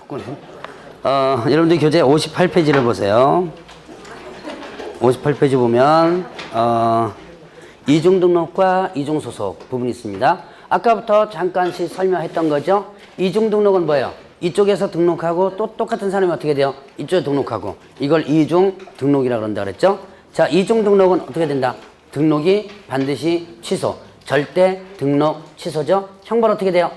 바꾸네. 여러분들 교재 58페이지를 보세요. 58페이지 보면 이중등록과 이중소속 부분이 있습니다. 아까부터 잠깐씩 설명했던 거죠. 이중등록은 뭐예요? 이쪽에서 등록하고 또 똑같은 사람이 어떻게 돼요? 이쪽에 등록하고 이걸 이중등록이라고 그런다 그랬죠. 자, 이중등록은 어떻게 된다? 등록이 반드시 취소. 절대 등록 취소죠. 형벌 어떻게 돼요?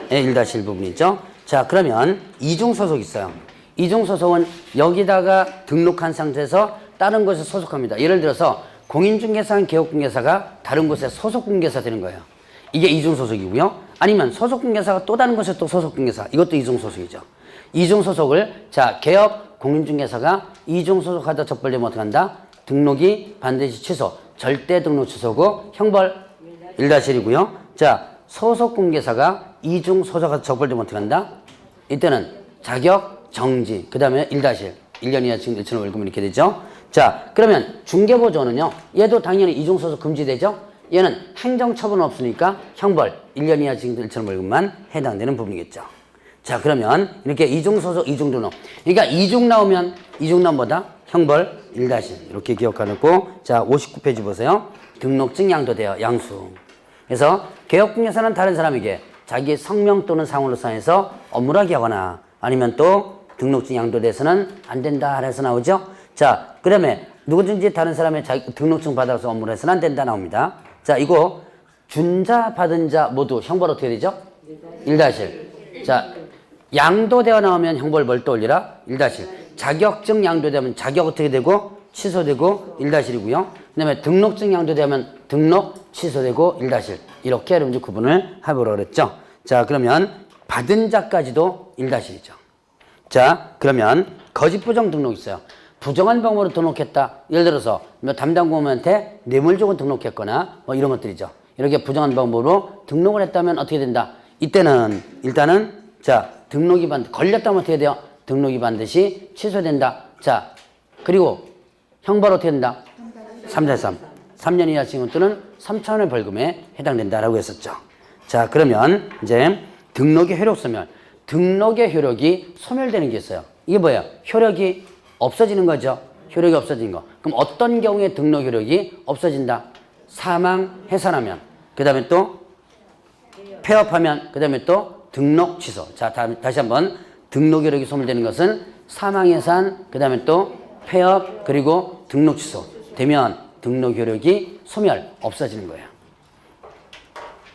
네, 1-1 부분이죠. 자, 그러면 이중소속이 있어요. 이중소속은 여기다가 등록한 상태에서 다른 곳에 소속합니다. 예를 들어서 공인중개사랑 개업중개사가 다른 곳에 소속중개사 되는 거예요. 이게 이중소속이고요. 아니면 소속중개사가 또 다른 곳에 또 소속중개사. 이것도 이중소속이죠. 이중소속을 자 개업 공인중개사가 이중소속하다 적발되면 어떻게 한다? 등록이 반드시 취소. 절대 등록 취소고 형벌 1-1이고요. 자 소속공개사가 이중소속하다 적발되면 어떻게 한다? 이때는 자격 정지. 그 다음에 1-1. 1년 이하 징역 1천원 월급 이렇게 되죠. 자 그러면 중개보조원은요. 얘도 당연히 이중소속 금지되죠. 얘는 행정처분은 없으니까 형벌 1년 이하 징역 1천원 월급만 해당되는 부분이겠죠. 자 그러면 이렇게 이중소속 이중등록. 그러니까 이중 나오면 뭐다? 형벌 1-1 이렇게 기억하고. 자 59페이지 보세요. 등록증 양도되어 양수. 그래서 개업중개사는 다른 사람에게 자기 성명 또는 상호를 사용해서 업무를 하게 하거나 아니면 또 등록증 양도돼서는 안 된다 해서 나오죠. 자 그 다음에 누구든지 다른 사람의 자기 등록증 받아서 업무를 해서는 안 된다 나옵니다. 자 이거 준 자 받은 자 모두 형벌 어떻게 되죠? 1-1. 자 양도되어 나오면 형벌 뭘 떠올리라? 1-1. 자격증 양도되면 자격 어떻게 되고? 취소되고 1-1이고요. 그 다음에 등록증 양도되면 등록 취소되고 1-1. 이렇게 여러분들 구분을 해보라고 그랬죠. 자 그러면 받은 자까지도 1-1이죠. 자 그러면 거짓 부정 등록 있어요. 부정한 방법으로 등록했다. 예를 들어서 담당 공무원한테 뇌물 주고 등록했거나 뭐 이런 것들이죠. 이렇게 부정한 방법으로 등록을 했다면 어떻게 된다? 이때는 일단은 자 등록이 걸렸다면 어떻게 돼요? 등록이 반드시 취소된다. 자 그리고 형벌 어떻게 된다? 3-3. 3년 이하 징역 또는 3천원의 벌금에 해당된다라고 했었죠. 자 그러면 이제 등록의 효력 소멸. 등록의 효력이 소멸되는 게 있어요. 이게 뭐예요? 효력이 없어지는 거죠. 효력이 없어진 거. 그럼 어떤 경우에 등록 효력이 없어진다? 사망, 해산하면. 그 다음에 또 폐업하면. 그 다음에 또 등록 취소. 자 다시 한번 등록 효력이 소멸되는 것은 사망, 해산, 그 다음에 또 폐업, 그리고 등록 취소 되면 등록 효력이 소멸, 없어지는 거예요.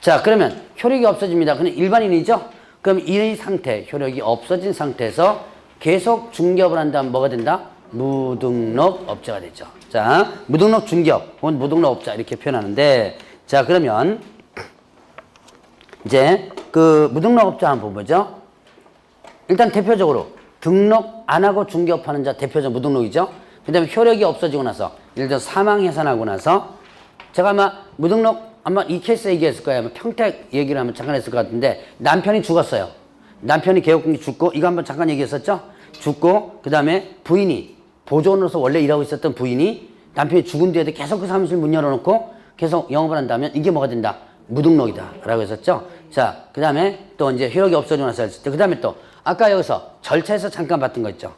자 그러면 효력이 없어집니다. 그는 일반인이죠? 그럼 이 상태, 효력이 없어진 상태에서 계속 중개업을 한다면 뭐가 된다? 무등록업자가 되죠. 자, 무등록 중개업 혹은 무등록업자 이렇게 표현하는데 자 그러면 이제 그 무등록업자 한번 보죠. 일단 대표적으로 등록 안 하고 중개업하는 자 대표적 무등록이죠. 그 다음에 효력이 없어지고 나서 예를 들어 사망 해산하고 나서 제가 아마 무등록 아마 이 케이스 얘기했을 거예요. 아마 평택 얘기를 한번 잠깐 했을 것 같은데 남편이 죽었어요. 남편이 개업공이 죽고 이거 한번 잠깐 얘기했었죠. 죽고 그 다음에 부인이 보조원으로서 원래 일하고 있었던 부인이 남편이 죽은 뒤에도 계속 그 사무실 문 열어놓고 계속 영업을 한다면 이게 뭐가 된다? 무등록이다 라고 했었죠. 자 그 다음에 또 이제 효력이 없어지고 나서 했을 때 그 다음에 또 아까 여기서 절차에서 잠깐 봤던 거 있죠.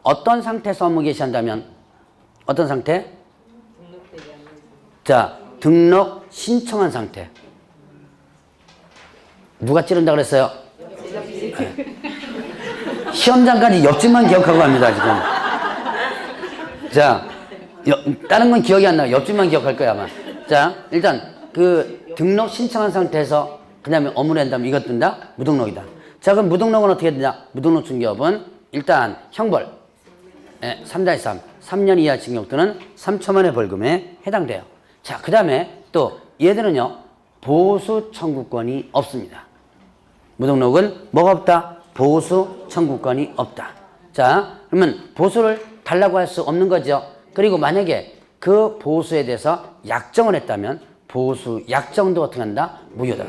어떤 상태에서 업무 개시한다면 어떤 상태? 자 등록 신청한 상태. 누가 찌른다 그랬어요? 네. 시험장까지 옆집만 기억하고 갑니다 지금. 자 다른 건 기억이 안 나요. 옆집만 기억할 거야 아마. 자 일단 그 등록 신청한 상태에서 그 다음에 업무를 한다면 이것 든다? 무등록이다. 자 그럼 무등록은 어떻게 된다? 무등록 중개업은 일단 형벌 3-3 3년 이하 징역 또는 3천원의 벌금에 해당돼요. 자 그 다음에 또 얘들은요 보수 청구권이 없습니다. 무등록은 뭐가 없다? 보수 청구권이 없다. 자 그러면 보수를 달라고 할 수 없는 거죠. 그리고 만약에 그 보수에 대해서 약정을 했다면 보수 약정도 어떻게 한다? 무효다.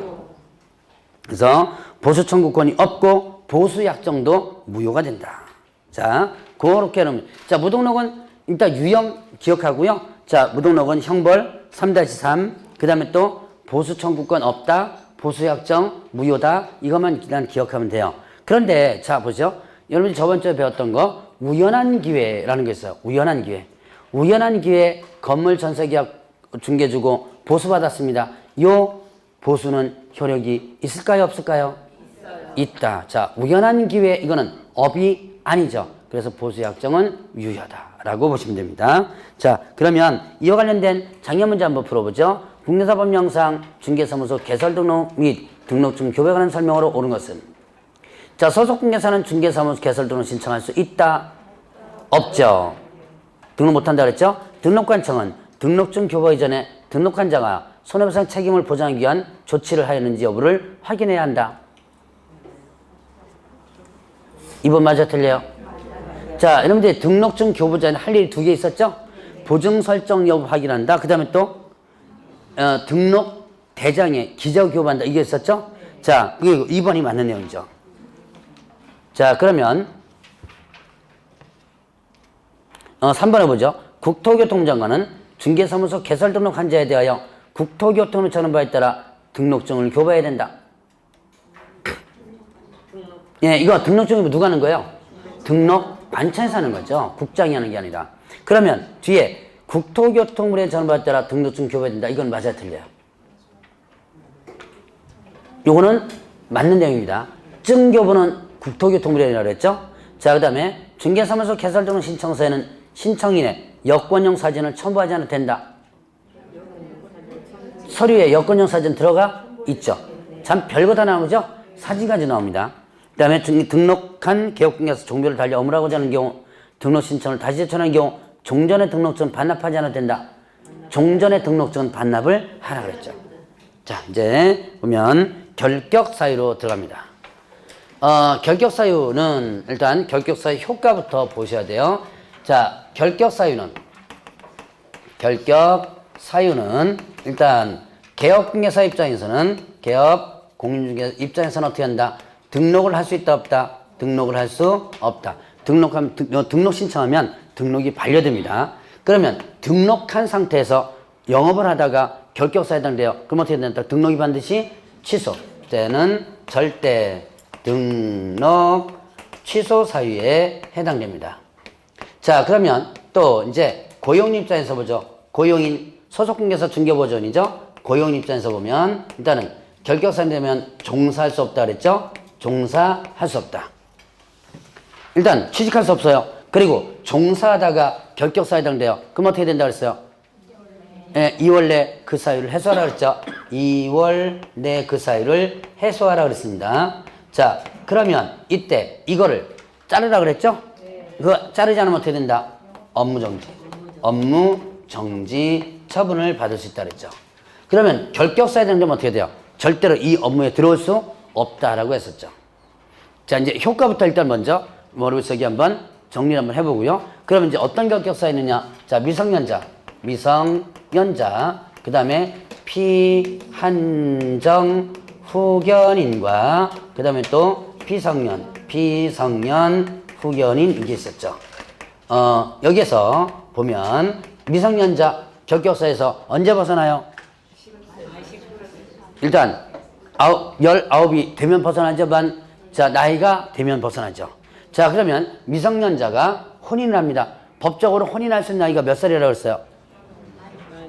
그래서 보수 청구권이 없고 보수 약정도 무효가 된다. 자 그렇게 하면 자 무등록은 일단 유형 기억하고요. 자 무등록은 형벌 3-3 그 다음에 또 보수 청구권 없다. 보수 약정 무효다. 이것만 일단 기억하면 돼요. 그런데 자 보죠. 여러분이 저번 주에 배웠던 거 우연한 기회라는 게 있어요. 우연한 기회. 우연한 기회에 건물 전세계약 중개주고 보수받았습니다. 요 보수는 효력이 있을까요? 없을까요? 있다. 자, 우연한 기회, 이거는 업이 아니죠. 그래서 보수의 약정은 유효하다라고 보시면 됩니다. 자, 그러면 이와 관련된 작년 문제 한번 풀어보죠. 국내사법령상 중개사무소 개설등록 및 등록증 교부에 관한 설명으로 옳은 것은? 자, 소속중개사는 중개사무소 개설 등록 신청할 수 있다? 없죠. 등록 못한다 그랬죠? 등록관청은 등록증 교부 이전에 등록한 자가 손해배상 책임을 보장하기 위한 조치를 하였는지 여부를 확인해야 한다. 이번 맞아 틀려요? 자, 여러분들 등록증 교부 전에 할 일이 2개 있었죠? 보증 설정 여부 확인한다. 그 다음에 또 등록 대장에 기재 교부한다. 이게 있었죠? 자, 그게 2번이 맞는 내용이죠. 자, 그러면 3번에 보죠. 국토교통장관은 중개사무소 개설 등록한 자에 대하여 국토교통을 정하는 바에 따라 등록증을 교부해야 된다. 예, 이거 등록증이 누가 하는 거예요? 등록관청에서 하는 거죠. 국장이 하는 게 아니라. 그러면 뒤에 국토교통부에 정하는 바에 따라 등록증 교부해야 된다. 이건 맞아야 틀려요. 요거는 맞는 내용입니다. 증교부는 국토교통부라고 했죠. 자, 그 다음에 중개사무소 개설 등록 신청서에는 신청인의 여권용 사진을 첨부하지 않아도 된다. 서류에 여권용 사진 들어가 있죠. 참 별거 다 나오죠. 사진까지 나옵니다. 그 다음에 등록한 개업공개에서 종료를 달리 업무하고자 하는 경우 등록 신청을 다시 제출하는 경우 종전의 등록증 반납하지 않아도 된다. 종전의 등록증 반납을 하라 그랬죠. 자, 이제 보면 결격 사유로 들어갑니다. 결격 사유는 일단 결격 사유 효과부터 보셔야 돼요. 자, 결격 사유는 일단 개업공개사 입장에서는 개업 공인중개사 입장에서는 어떻게 한다? 등록을 할 수 있다 없다? 등록을 할 수 없다. 등록 신청하면 등록이 반려됩니다. 그러면 등록한 상태에서 영업을 하다가 결격사유에 해당돼요. 그럼 어떻게 된다? 등록이 반드시 취소. 때는 절대 등록 취소 사유에 해당됩니다. 자, 그러면 또 이제 고용인 입장에서 보죠. 고용인 소속공개사 중개보조원이죠. 고용인 입장에서 보면 일단은 결격사유 되면 종사할 수 없다 그랬죠. 종사할 수 없다. 일단 취직할 수 없어요. 그리고 종사하다가 결격사유에 해당돼요. 그럼 어떻게 된다 그랬어요? 예, 2월 내 그 사유를 해소하라 그랬죠. 2월 내 그 사유를 해소하라 그랬습니다. 자, 그러면 이때 이거를 자르라 그랬죠? 그거 자르지 않으면 어떻게 된다? 업무정지 처분을 받을 수 있다 그랬죠. 그러면 결격사유에 해당되면 어떻게 돼요? 절대로 이 업무에 들어올 수 없다라고 했었죠. 자, 이제 효과부터 일단 먼저 머릿속에 한번 정리를 한번 해보고요. 그러면 이제 어떤 결격사유가 있느냐? 자, 미성년자, 그 다음에 피한정 후견인과 그 다음에 또 비성년 후견인 이게 있었죠. 여기에서 보면 미성년자 결격사유에서 언제 벗어나요? 일단 19이 되면 벗어나죠. 자, 나이가 되면 벗어나죠. 자, 그러면 미성년자가 혼인을 합니다. 법적으로 혼인할 수 있는 나이가 몇 살이라고 했어요?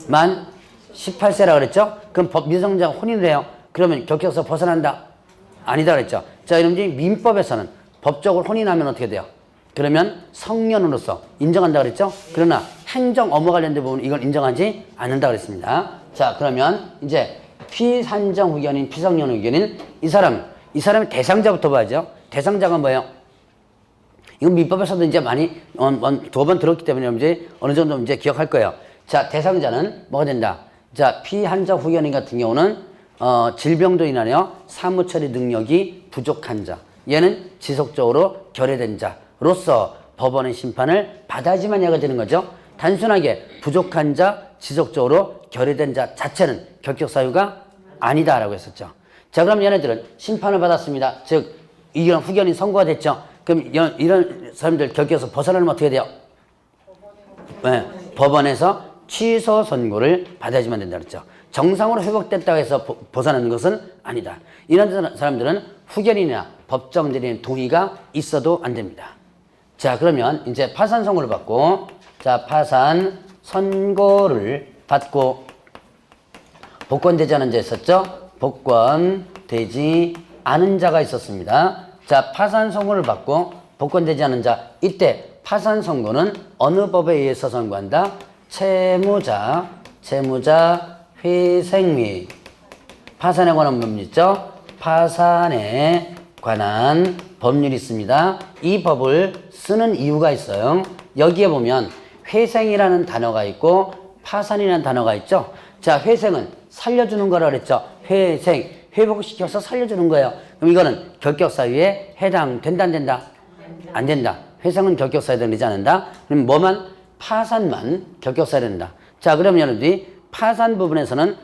만 18세라고 그랬죠? 그럼 미성년자가 혼인을 해요. 그러면 결격사유 벗어난다? 아니다 그랬죠? 자, 여러분들이 민법에서는 법적으로 혼인하면 어떻게 돼요? 그러면 성년으로서 인정한다 그랬죠? 그러나 행정 업무 관련된 부분은 이걸 인정하지 않는다 그랬습니다. 자, 그러면 이제 피한정 후견인, 피성년 후견인 이 사람의 대상자부터 봐야죠. 대상자가 뭐예요? 이건 민법에서도 이제 많이 2번 들었기 때문에 이제 어느 정도 이제 기억할 거예요. 자, 대상자는 뭐가 된다? 자, 피한정 후견인 같은 경우는 질병도 인하여 사무처리 능력이 부족한 자, 얘는 지속적으로 결여된 자로서 법원의 심판을 받아야지만 얘가 되는 거죠. 단순하게 부족한 자, 지속적으로 결여된 자 자체는 결격 사유가 아니다라고 했었죠. 자, 그럼 얘네들은 심판을 받았습니다. 즉 이런 후견인 선고가 됐죠. 그럼 이런 사람들 결격에서 벗어나면 어떻게 돼요? 네, 법원에서 취소 선고를 받아야지만 된다 그랬죠. 정상으로 회복됐다고 해서 벗어나는 것은 아니다. 이런 사람들은 후견인이나 법정대리인 동의가 있어도 안 됩니다. 자, 그러면 이제 파산 선고를 받고, 자, 파산 선고를 받고 복권되지 않은 자 있었죠? 복권되지 않은 자가 있었습니다. 자, 파산 선고를 받고 복권되지 않은 자, 이때 파산 선고는 어느 법에 의해서 선고한다? 채무자 회생 및 파산에 관한 법률 있죠? 파산에 관한 법률이 있습니다. 이 법을 쓰는 이유가 있어요. 여기에 보면 회생이라는 단어가 있고 파산이라는 단어가 있죠. 자, 회생은 살려주는 거라 그랬죠. 회생, 회복시켜서 살려주는 거예요. 그럼 이거는 결격사유에 해당된다, 안 된다? 안 된다. 회생은 결격사유에 해당되지 않는다. 그럼 뭐만? 파산만 결격사유에 된다. 자, 그러면 여러분들이 파산 부분에서는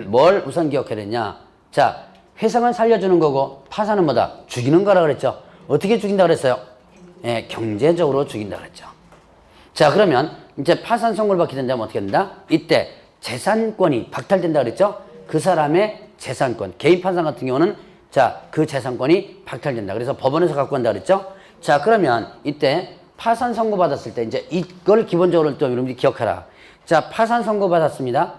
뭘 우선 기억해야 되냐? 자, 회생은 살려주는 거고 파산은 뭐다? 죽이는 거라 그랬죠. 어떻게 죽인다 그랬어요? 예, 경제적으로 죽인다 그랬죠. 자, 그러면 이제 파산 선고를 받게 된다면 어떻게 된다? 이때 재산권이 박탈된다 그랬죠? 그 사람의 재산권, 개인 파산 같은 경우는 자, 그 재산권이 박탈된다. 그래서 법원에서 갖고 간다 그랬죠? 자, 그러면 이때 파산 선고 받았을 때 이제 이걸 기본적으로 또 여러분들이 기억하라. 자, 파산 선고 받았습니다.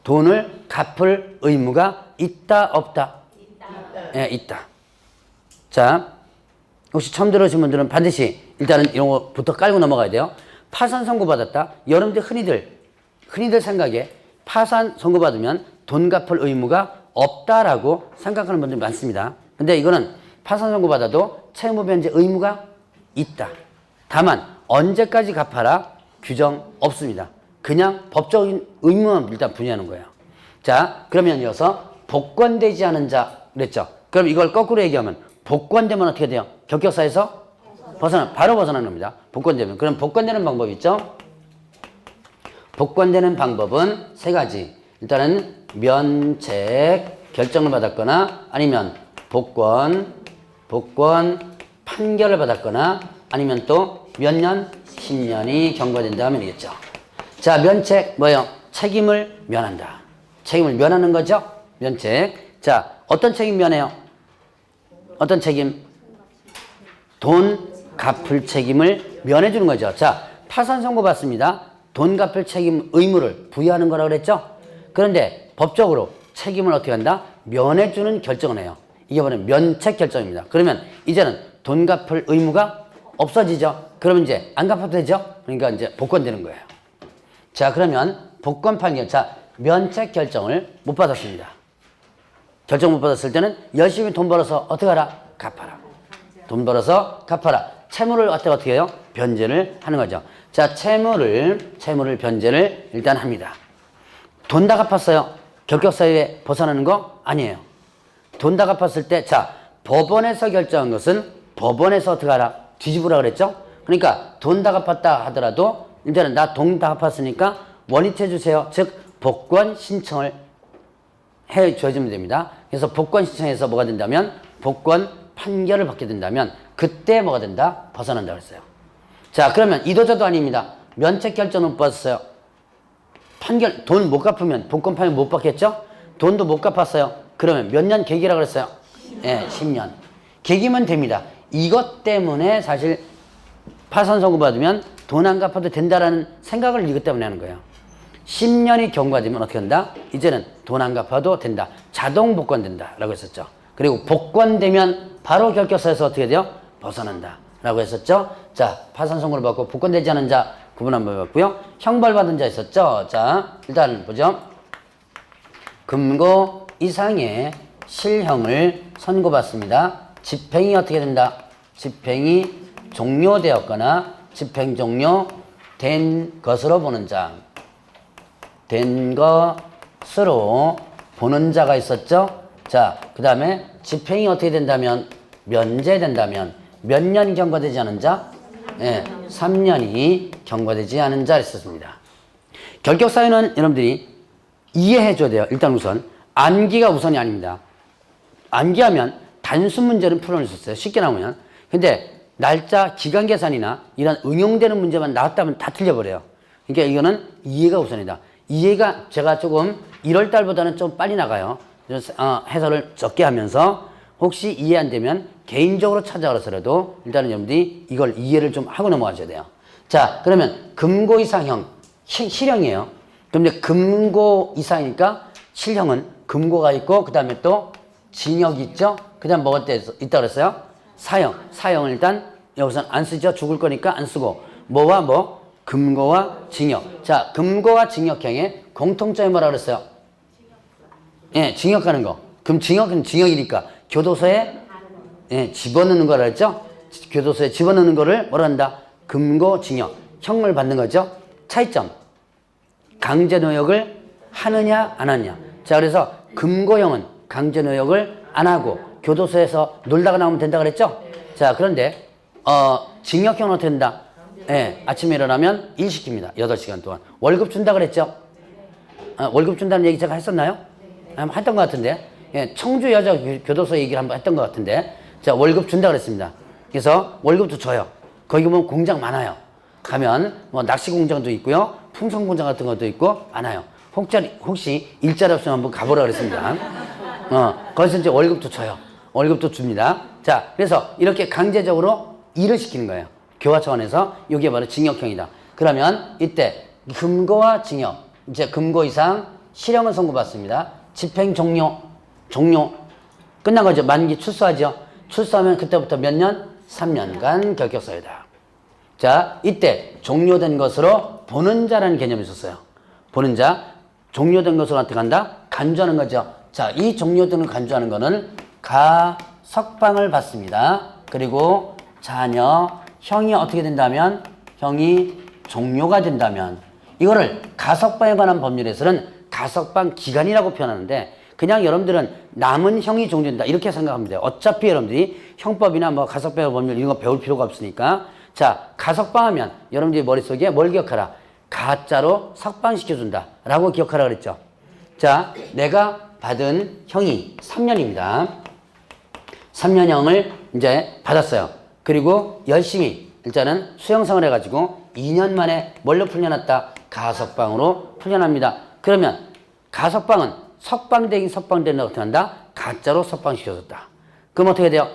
돈을 갚을 의무가 있다, 없다? 있다. 예, 있다. 자, 혹시 처음 들으신 분들은 반드시 일단은 이런 거부터 깔고 넘어가야 돼요. 파산 선고 받았다. 여러분들 흔히들 생각에 파산 선고 받으면 돈 갚을 의무가 없다라고 생각하는 분들이 많습니다. 근데 이거는 파산 선고 받아도 채무 변제 의무가 있다. 다만 언제까지 갚아라 규정 없습니다. 그냥 법적인 의무만 일단 분리하는 거예요. 자, 그러면 이어서 복권되지 않은 자 그랬죠. 그럼 이걸 거꾸로 얘기하면 복권되면 어떻게 돼요? 결격사에서 바로 벗어나는 겁니다. 복권되면. 그럼 복권되는 방법이 있죠? 복권되는 방법은 세 가지. 일단은 면책 결정을 받았거나 아니면 복권 판결을 받았거나 아니면 또 몇 년? 10년이 경과된다 하면 이겠죠. 자, 면책 뭐예요? 책임을 면한다. 책임을 면하는 거죠? 면책. 자, 어떤 책임 면해요? 어떤 책임? 돈 갚을 책임을 면해주는 거죠. 자, 파산 선고 받습니다. 돈 갚을 책임 의무를 부여하는 거라고 그랬죠? 그런데 법적으로 책임을 어떻게 한다? 면해주는 결정을 해요. 이게 바로 면책 결정입니다. 그러면 이제는 돈 갚을 의무가 없어지죠? 그러면 이제 안 갚아도 되죠? 그러니까 이제 복권되는 거예요. 자, 그러면 복권 판결. 자, 면책 결정을 못 받았습니다. 결정 못 받았을 때는 열심히 돈 벌어서 어떻게 하라? 갚아라. 돈 벌어서 갚아라. 채무를 어떻게 해요? 변제를 하는 거죠. 자, 채무를 변제를 일단 합니다. 돈 다 갚았어요. 결격사유에 벗어나는 거 아니에요. 돈 다 갚았을 때, 자, 법원에서 결정한 것은 법원에서 어떻게 하라? 뒤집으라 그랬죠? 그러니까 돈 다 갚았다 하더라도 이제는 나 돈 다 갚았으니까 원위치 해주세요. 즉, 복권 신청을 해 줘주면 됩니다. 그래서 복권 신청해서 뭐가 된다면 복권 판결을 받게 된다면 그때 뭐가 된다? 벗어난다 그랬어요. 자, 그러면 이도저도 아닙니다. 면책 결정은 못 받았어요. 판결 돈 못 갚으면 복권 판결 못 받겠죠? 돈도 못 갚았어요. 그러면 몇 년 계기라 그랬어요? 예, 10년. 계기면 됩니다. 이것 때문에 사실 파산 선고 받으면 돈 안 갚아도 된다라는 생각을 이것 때문에 하는 거예요. 10년이 경과되면 어떻게 한다? 이제는 돈 안 갚아도 된다. 자동 복권된다 라고 했었죠. 그리고 복권되면 바로 결격사에서 어떻게 돼요? 벗어난다 라고 했었죠. 자, 파산 선고를 받고 복권되지 않은 자 구분 한번 해봤고요. 형벌받은 자 있었죠. 자, 일단 보죠. 금고 이상의 실형을 선고받습니다. 집행이 어떻게 된다? 집행이 종료되었거나 집행 종료된 것으로 보는 자. 된 것으로 보는 자가 있었죠. 자, 그 다음에 집행이 어떻게 된다면 면제된다면 몇 년 경과되지 않은 자? 예, 3년이 경과되지 않은 자 있었습니다. 결격사유는 여러분들이 이해해 줘야 돼요. 일단 우선 암기가 우선이 아닙니다. 암기하면 단순 문제는 풀어낼 수 있어요. 쉽게 나오면. 근데 날짜 기간 계산이나 이런 응용되는 문제만 나왔다면 다 틀려버려요. 그러니까 이거는 이해가 우선이다. 이해가 제가 조금 1월 달보다는 좀 빨리 나가요. 해설을 적게 하면서 혹시 이해 안 되면 개인적으로 찾아가서라도 일단은 여러분들이 이걸 이해를 좀 하고 넘어가셔야 돼요. 자, 그러면 금고 이상형, 실형이에요. 그런데 금고 이상이니까 실형은 금고가 있고 그 다음에 또 징역이 있죠. 그 다음 뭐가 있다 그랬어요? 사형. 사형을 일단 여기서는 안 쓰죠. 죽을 거니까 안 쓰고 뭐와 뭐? 금고와 징역. 자, 금고와 징역형의 공통점이 뭐라 그랬어요? 예, 징역하는 거. 그럼 징역은 징역이니까 교도소에 집어넣는 거라 했죠? 교도소에 집어넣는 거를 뭐라 한다? 금고, 징역. 형을 받는 거죠. 차이점. 강제노역을 하느냐 안 하느냐. 자, 그래서 금고형은 강제노역을 안 하고 교도소에서 놀다가 나오면 된다 그랬죠? 자, 그런데 징역형은 어떻게 된다? 예, 아침에 일어나면 일 시킵니다. 8시간 동안. 월급 준다 그랬죠? 월급 준다는 얘기 제가 했었나요? 했던 것 같은데. 예, 청주 여자 교도소 얘기를 한번 했던 것 같은데. 자, 월급 준다 그랬습니다. 그래서 월급도 줘요. 거기 보면 공장 많아요. 가면 뭐 낚시 공장도 있고요. 풍선 공장 같은 것도 있고 많아요. 혹시 일자리 없으면 한번 가보라 그랬습니다. 거기서 이제 월급도 줘요. 월급도 줍니다. 자, 그래서 이렇게 강제적으로 일을 시키는 거예요. 교화 차원에서 이게 바로 징역형이다. 그러면 이때 금고와 징역, 이제 금고 이상 실형을 선고받습니다. 집행 종료 끝난 거죠. 만기 출소하죠. 출소하면 그때부터 몇 년? 3년간 결격사유다. 자, 이때 종료된 것으로 보는 자라는 개념이 있었어요. 보는 자, 종료된 것으로 어떻게 한다? 간주하는 거죠. 자, 이 종료된 걸 간주하는 거는 가석방을 받습니다. 그리고 자녀, 형이 어떻게 된다면? 형이 종료가 된다면 이거를 가석방에 관한 법률에서는 가석방 기간이라고 표현하는데 그냥 여러분들은 남은 형이 종료된다 이렇게 생각하면 돼요. 어차피 여러분들이 형법이나 뭐 가석방 법률 이런 거 배울 필요가 없으니까 자, 가석방하면 여러분들이 머릿속에 뭘 기억하라? 가짜로 석방시켜준다 라고 기억하라 그랬죠. 자, 내가 받은 형이 3년입니다. 3년형을 이제 받았어요. 그리고 열심히 일단은 수형생활 해가지고 2년 만에 뭘로 풀려났다? 가석방으로 풀려납니다. 그러면 가석방은 석방되긴 석방된다고 어떻게 한다? 가짜로 석방시켜줬다. 그럼 어떻게 돼요?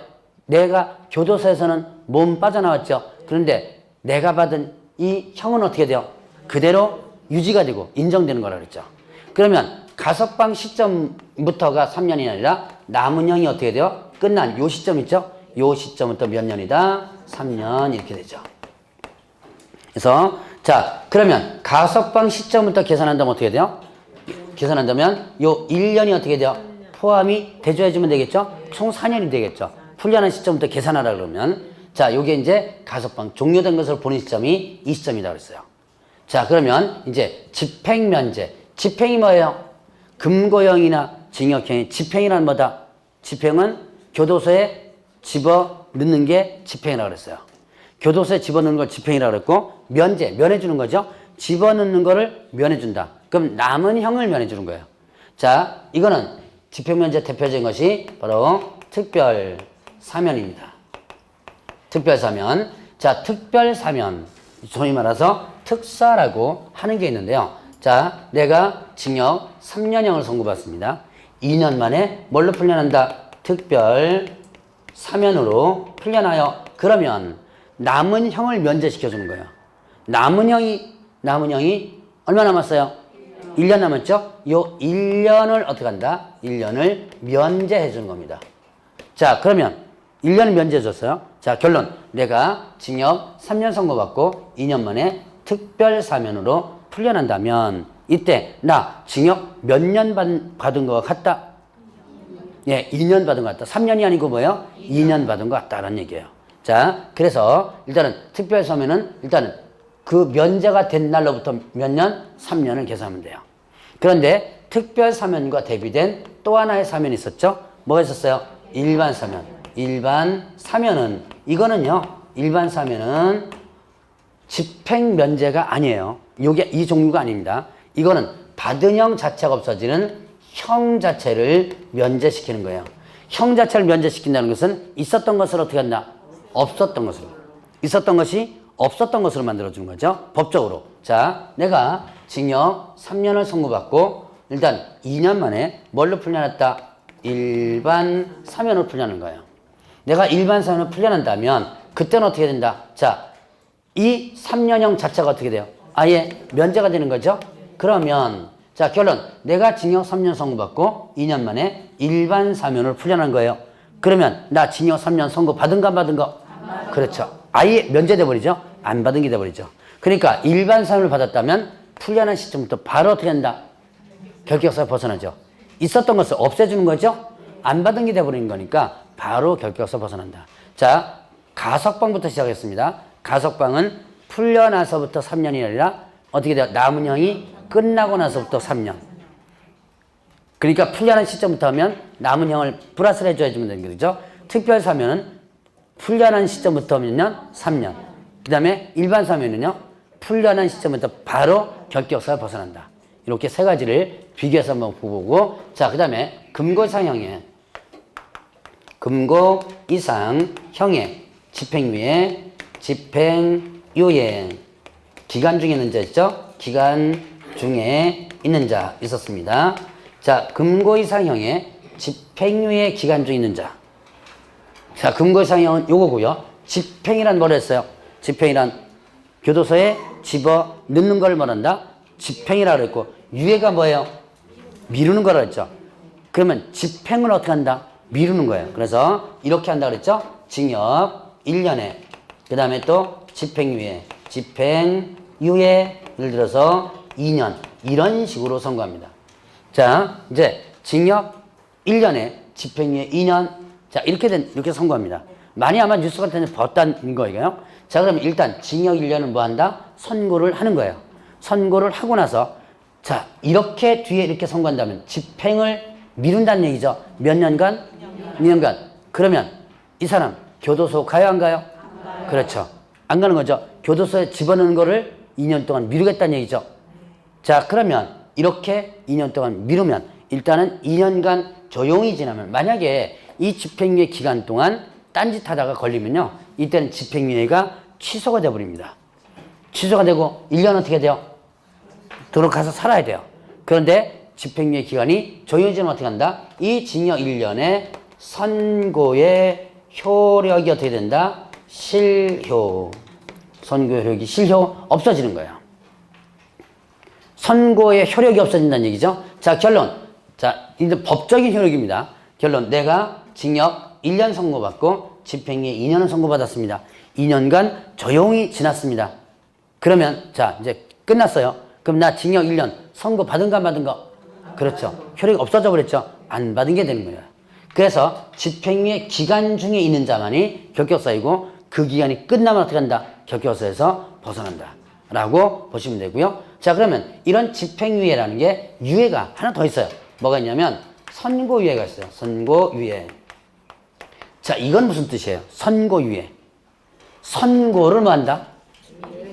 내가 교도소에서는 몸 빠져나왔죠. 그런데 내가 받은 이 형은 어떻게 돼요? 그대로 유지가 되고 인정되는 거라 그랬죠. 그러면 가석방 시점부터가 3년이 아니라 남은 형이 어떻게 돼요? 끝난 요 시점 있죠? 요 시점부터 몇 년이다? 3년 이렇게 되죠. 그래서 자, 그러면 가석방 시점부터 계산한다면 어떻게 돼요? 계산한다면 요 1년이 어떻게 돼요? 포함이 대줘해주면 되겠죠? 총 4년이 되겠죠. 풀려난 시점부터 계산하라 그러면 자, 요게 이제 가석방 종료된 것으로 보는 시점이 이 시점이다 그랬어요. 자, 그러면 이제 집행면제. 집행이 뭐예요? 금고형이나 징역형이 집행이란 뭐다? 집행은 교도소에 집어넣는 게 집행이라고 그랬어요. 교도소에 집어넣는 걸 집행이라고 그랬고 면제, 면해주는 거죠. 집어넣는 거를 면해준다. 그럼 남은 형을 면해주는 거예요. 자, 이거는 집행면제 대표적인 것이 바로 특별사면입니다. 특별사면. 자, 특별사면. 소위 말해서 특사라고 하는 게 있는데요. 자, 내가 징역 3년형을 선고받습니다. 2년 만에 뭘로 풀려난다? 특별사면으로 풀려나요. 그러면 남은 형을 면제시켜주는 거예요. 남은 형이 얼마 남았어요? 1년 남았죠? 요 1년을 어떻게 한다? 1년을 면제해 주는 겁니다. 자, 그러면 1년을 면제해 줬어요. 자, 결론. 내가 징역 3년 선고받고 2년 만에 특별사면으로 풀려난다면 이때 나 징역 몇 년 받은 것 같다? 예, 2년 받은 것 같다. 3년이 아니고 뭐예요? 2년 받은 것 같다라는 얘기예요. 자, 그래서 일단은 특별사면은 일단은 그 면제가 된 날로부터 몇 년? 3년을 계산하면 돼요. 그런데 특별사면과 대비된 또 하나의 사면이 있었죠? 뭐가 있었어요? 일반사면. 일반사면은 이거는요. 일반사면은 집행면제가 아니에요. 요게 이 종류가 아닙니다. 이거는 받은 형 자체가 없어지는 형 자체를 면제시키는 거예요. 형 자체를 면제시킨다는 것은 있었던 것을 어떻게 한다? 없었던 것으로. 있었던 것이 없었던 것으로 만들어주는 거죠. 법적으로. 자, 내가 징역 3년을 선고받고 일단 2년 만에 뭘로 풀려났다? 일반 사면을 풀려는 거예요. 내가 일반 사면을 풀려낸다면 그때는 어떻게 된다? 자, 이 3년형 자체가 어떻게 돼요? 아예 면제가 되는 거죠? 그러면 자, 결론. 내가 징역 3년 선고받고 2년 만에 일반 사면을 풀려난 거예요. 그러면 나 징역 3년 선고 받은 거 안 받은 거? 그렇죠. 아예 면제돼 버리죠. 안 받은 게 돼 버리죠. 그러니까 일반 사면을 받았다면 풀려난 시점부터 바로 어떻게 한다? 결격사유 벗어나죠. 있었던 것을 없애주는 거죠. 안 받은 게 돼 버리는 거니까 바로 결격사유 벗어난다. 자, 가석방부터 시작했습니다. 가석방은 풀려나서부터 3년이 아니라 어떻게 돼요? 남은 형이 끝나고 나서부터 3년. 그러니까 풀려난 시점부터 하면 남은 형을 플러스를 해줘야지면 되는 거죠. 특별사면은 풀려난 시점부터 하면 3년. 그 다음에 일반 사면은요, 풀려난 시점부터 바로 결격사유 벗어난다. 이렇게 세 가지를 비교해서 한번 보고, 자, 그 다음에 금고 이상형의 집행유예, 집행유예, 기간 중에 있는 자 있죠? 기간 중에 있는 자 있었습니다. 자, 금고 이상형의 집행유예 기간 중에 있는 자. 자, 금고 이상형은 요거고요. 집행이란 뭘 했어요? 집행이란 교도소에 집어 넣는 걸 말한다. 집행이라 그랬고, 유예가 뭐예요? 미루는 거라 그랬죠. 그러면 집행을 어떻게 한다? 미루는 거예요. 그래서 이렇게 한다 그랬죠. 징역 1년에 그 다음에 또 집행유예, 예를 들어서 2년 이런 식으로 선고합니다. 자, 이제 징역 1년에 집행유예 2년, 자, 이렇게 선고합니다. 많이 아마 뉴스 같은 데 봤다는 거예요. 자, 그러면 일단 징역 1년은 뭐 한다? 선고를 하는 거예요. 선고를 하고 나서 자, 이렇게 뒤에 이렇게 선고한다면 집행을 미룬다는 얘기죠. 몇 년간? 2년간. 그러면 이 사람 교도소 가요 안 가요? 안 가요. 그렇죠. 안 가는 거죠. 교도소에 집어넣는 거를 2년 동안 미루겠다는 얘기죠. 자, 그러면 이렇게 2년 동안 미루면 일단은 2년간 조용히 지나면, 만약에 이 집행유예 기간 동안 딴짓 하다가 걸리면요, 이때는 집행유예가 취소가 돼버립니다. 취소가 되고 1년 어떻게 돼요? 들어가서 살아야 돼요. 그런데 집행유예 기간이 조용히 지나면 어떻게 한다? 이 징역 1년에 선고의 효력이 어떻게 된다? 실효. 선고의 효력이 실효 없어지는 거예요. 선고의 효력이 없어진다는 얘기죠. 자, 결론. 자, 이제 법적인 효력입니다. 결론. 내가 징역 1년 선고받고 집행유예 2년을 선고받았습니다. 2년간 조용히 지났습니다. 그러면 자, 이제 끝났어요. 그럼 나 징역 1년 선고 받은 거 안 받은 거? 그렇죠. 효력이 없어져 버렸죠. 안 받은 게 되는 거예요. 그래서 집행유예 기간 중에 있는 자만이 결격사유고, 그 기간이 끝나면 어떻게 한다? 결격사유에서 벗어난다 라고 보시면 되고요. 자, 그러면 이런 집행유예라는 게 유예가 하나 더 있어요. 뭐가 있냐면 선고유예가 있어요. 선고유예. 자, 이건 무슨 뜻이에요? 선고유예. 선고를 뭐 한다?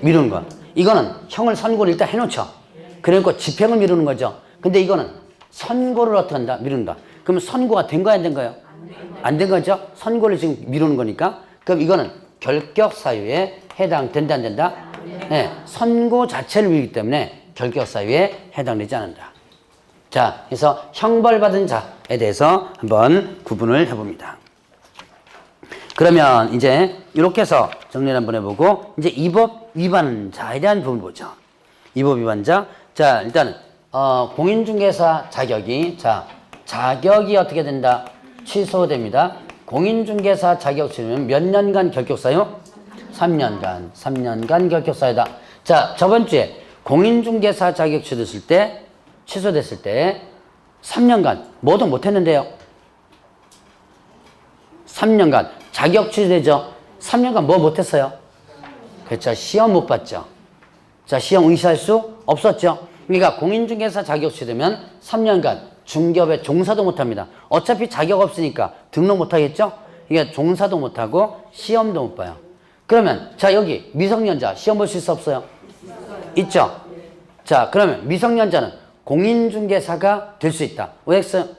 미루는 거. 이거는 형을 선고를 일단 해놓죠. 그러니까 집행을 미루는 거죠. 근데 이거는 선고를 어떻게 한다? 미룬다. 그럼 선고가 된 거야, 안 된 거예요? 안 된 거죠? 선고를 지금 미루는 거니까. 그럼 이거는 결격사유에 해당된다, 안 된다? 네, 선고 자체를 미루기 때문에 결격사유에 해당되지 않는다. 자, 그래서 형벌받은 자에 대해서 한번 구분을 해봅니다. 그러면 이제 이렇게 해서 정리를 한번 해보고, 이제 이 법 위반자에 대한 부분을 보죠. 이 법 위반자. 자, 일단 공인중개사 자격이, 자, 자격이 어떻게 된다? 취소됩니다. 공인중개사 자격 취소면 몇 년간 결격사유? 3년간 결격사유다. 자, 저번 주에 공인중개사 자격 취소됐을 때 3년간 뭐도 못했는데요. 3년간 자격 취소되죠. 3년간 뭐 못했어요? 그렇죠. 시험 못 봤죠. 자, 시험 응시할 수 없었죠. 그러니까 공인중개사 자격 취소되면 3년간 중개업에 종사도 못합니다. 어차피 자격 없으니까 등록 못하겠죠. 그러니까 종사도 못하고 시험도 못 봐요. 그러면 자, 여기 미성년자 시험 볼 수 있어 없어요? 있죠. 자, 그러면 미성년자는 공인중개사가 될 수 있다. OX.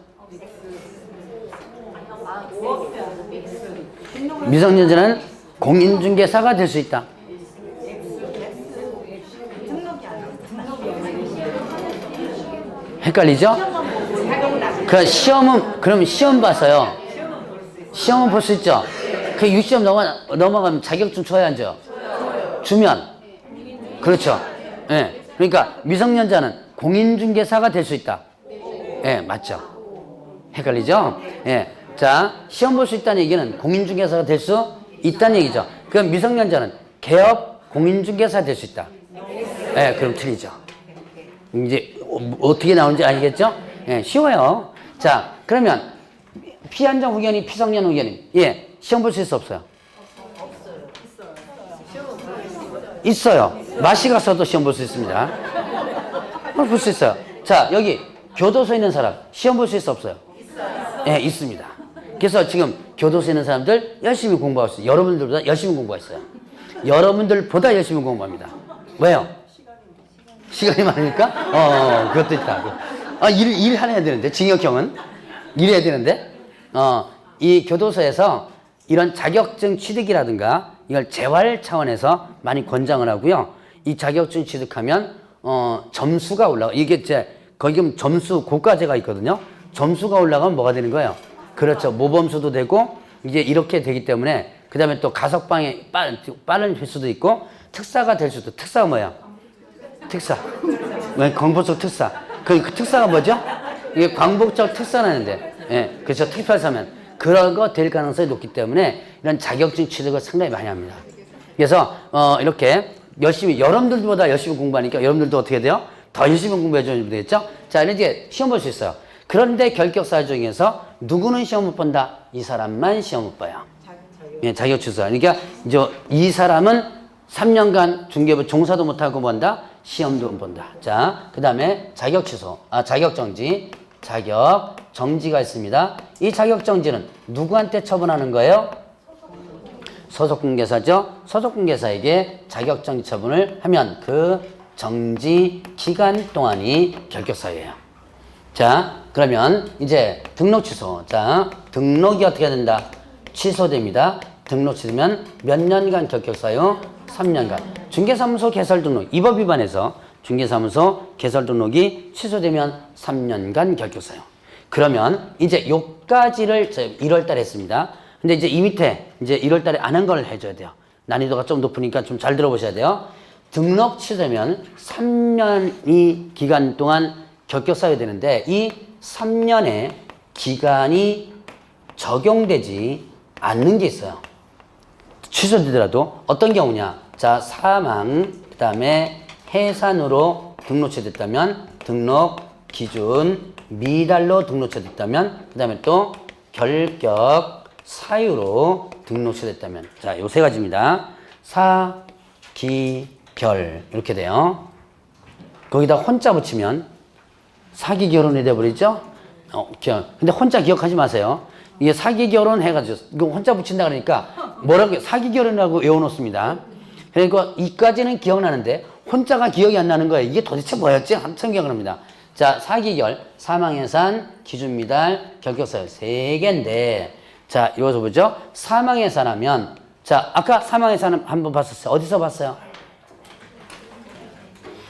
미성년자는 공인중개사가 될 수 있다. 헷갈리죠? 그 시험은, 그러면 시험 봤어요. 시험은 볼 수 있죠. 그 유시험 넘어가면 자격증 줘야 안 줘? 주면. 그렇죠. 예. 그러니까 미성년자는 공인중개사가 될 수 있다. 예, 맞죠. 헷갈리죠? 예. 자, 시험 볼 수 있다는 얘기는 공인중개사가 될 수 있다는 얘기죠. 그럼 미성년자는 개업 공인중개사 될 수 있다. 예, 그럼 틀리죠. 이제 어떻게 나오는지 아시겠죠? 예, 쉬워요. 자, 그러면 피한정 후견이 피성년 후견이 예, 시험 볼 수 있어 없어요? 있어요. 마시 가서도 시험 볼 수 있습니다. 볼 수 있어요. 자, 여기 교도소에 있는 사람 시험 볼 수 있어 없어요? 예, 있습니다. 그래서 지금 교도소에 있는 사람들 열심히 공부하고 있어요. 여러분들보다 열심히 공부했어요. 여러분들보다 열심히 공부합니다. 왜요? 시간이 많으니까? 그것도 있다. 일 해야 되는데, 징역형은? 일해야 되는데, 이 교도소에서 이런 자격증 취득이라든가, 이걸 재활 차원에서 많이 권장을 하고요. 이 자격증 취득하면, 점수가 올라가. 이게 이제, 거기 점수, 고과제가 있거든요. 점수가 올라가면 뭐가 되는 거예요? 그렇죠. 모범수도 되고, 이제 이렇게 되기 때문에, 그 다음에 또 가석방에 빠른 수도 있고, 특사가 될 수도, 특사가 뭐야? 특사. 왜 광복적 특사. 그 특사가 뭐죠? 이게 광복적 특사라는데. 예, 그렇죠. 특별사면. 그런 거 될 가능성이 높기 때문에 이런 자격증 취득을 상당히 많이 합니다. 그래서, 이렇게 열심히, 여러분들보다 열심히 공부하니까 여러분들도 어떻게 돼요? 더 열심히 공부해 주면 되겠죠? 자, 이제 시험 볼 수 있어요. 그런데 결격사 중에서 누구는 시험 못 본다? 이 사람만 시험 못 봐요. 예, 자격 취소. 그러니까 이제 이 사람은 3년간 중개부 종사도 못하고 본다? 시험도 못 본다. 자, 그 다음에 자격 취소, 자격 정지, 자격 정지가 있습니다. 이 자격 정지는 누구한테 처분하는 거예요? 소속공개사죠. 소속공개사에게 자격 정지 처분을 하면 그 정지 기간 동안이 결격사유예요. 자, 그러면 이제 등록 취소. 자, 등록이 어떻게 된다? 취소됩니다. 등록 취소면 몇 년간 결격사유? 3년간. 중개사무소 개설 등록, 이 법 위반해서 중개사무소 개설 등록이 취소되면 3년간 결격사유. 그러면 이제 요까지를 1월 달에 했습니다. 근데 이제 이 밑에 이제 1월 달에 안 한 걸 해줘야 돼요. 난이도가 좀 높으니까 좀 잘 들어보셔야 돼요. 등록 취소되면 3년이 기간 동안 결격사유 되는데 이 3년의 기간이 적용되지 않는 게 있어요. 취소되더라도 어떤 경우냐? 자, 사망, 그 다음에 해산으로 등록 취소됐다면 등록 기준 미달로 등록 취소됐다면 그 다음에 또 결격 사유로 등록 취소됐다면 자, 요 세 가지입니다. 사, 기, 결 이렇게 돼요. 거기다 혼자 붙이면 사기 결혼이 돼버리죠? 근데 혼자 기억하지 마세요. 이게 사기 결혼 해가지고 이거 혼자 붙인다 그러니까 뭐라고 사기 결혼이라고 외워놓습니다. 그러니까 이까지는 기억나는데 혼자가 기억이 안 나는 거예요. 이게 도대체 뭐였지? 한참 기억을 합니다. 자, 사기결, 사망해산, 기준미달, 결격사유 세 개인데 자, 이것을 보죠. 사망해산하면 자, 아까 사망해산 한번 봤었어요. 어디서 봤어요?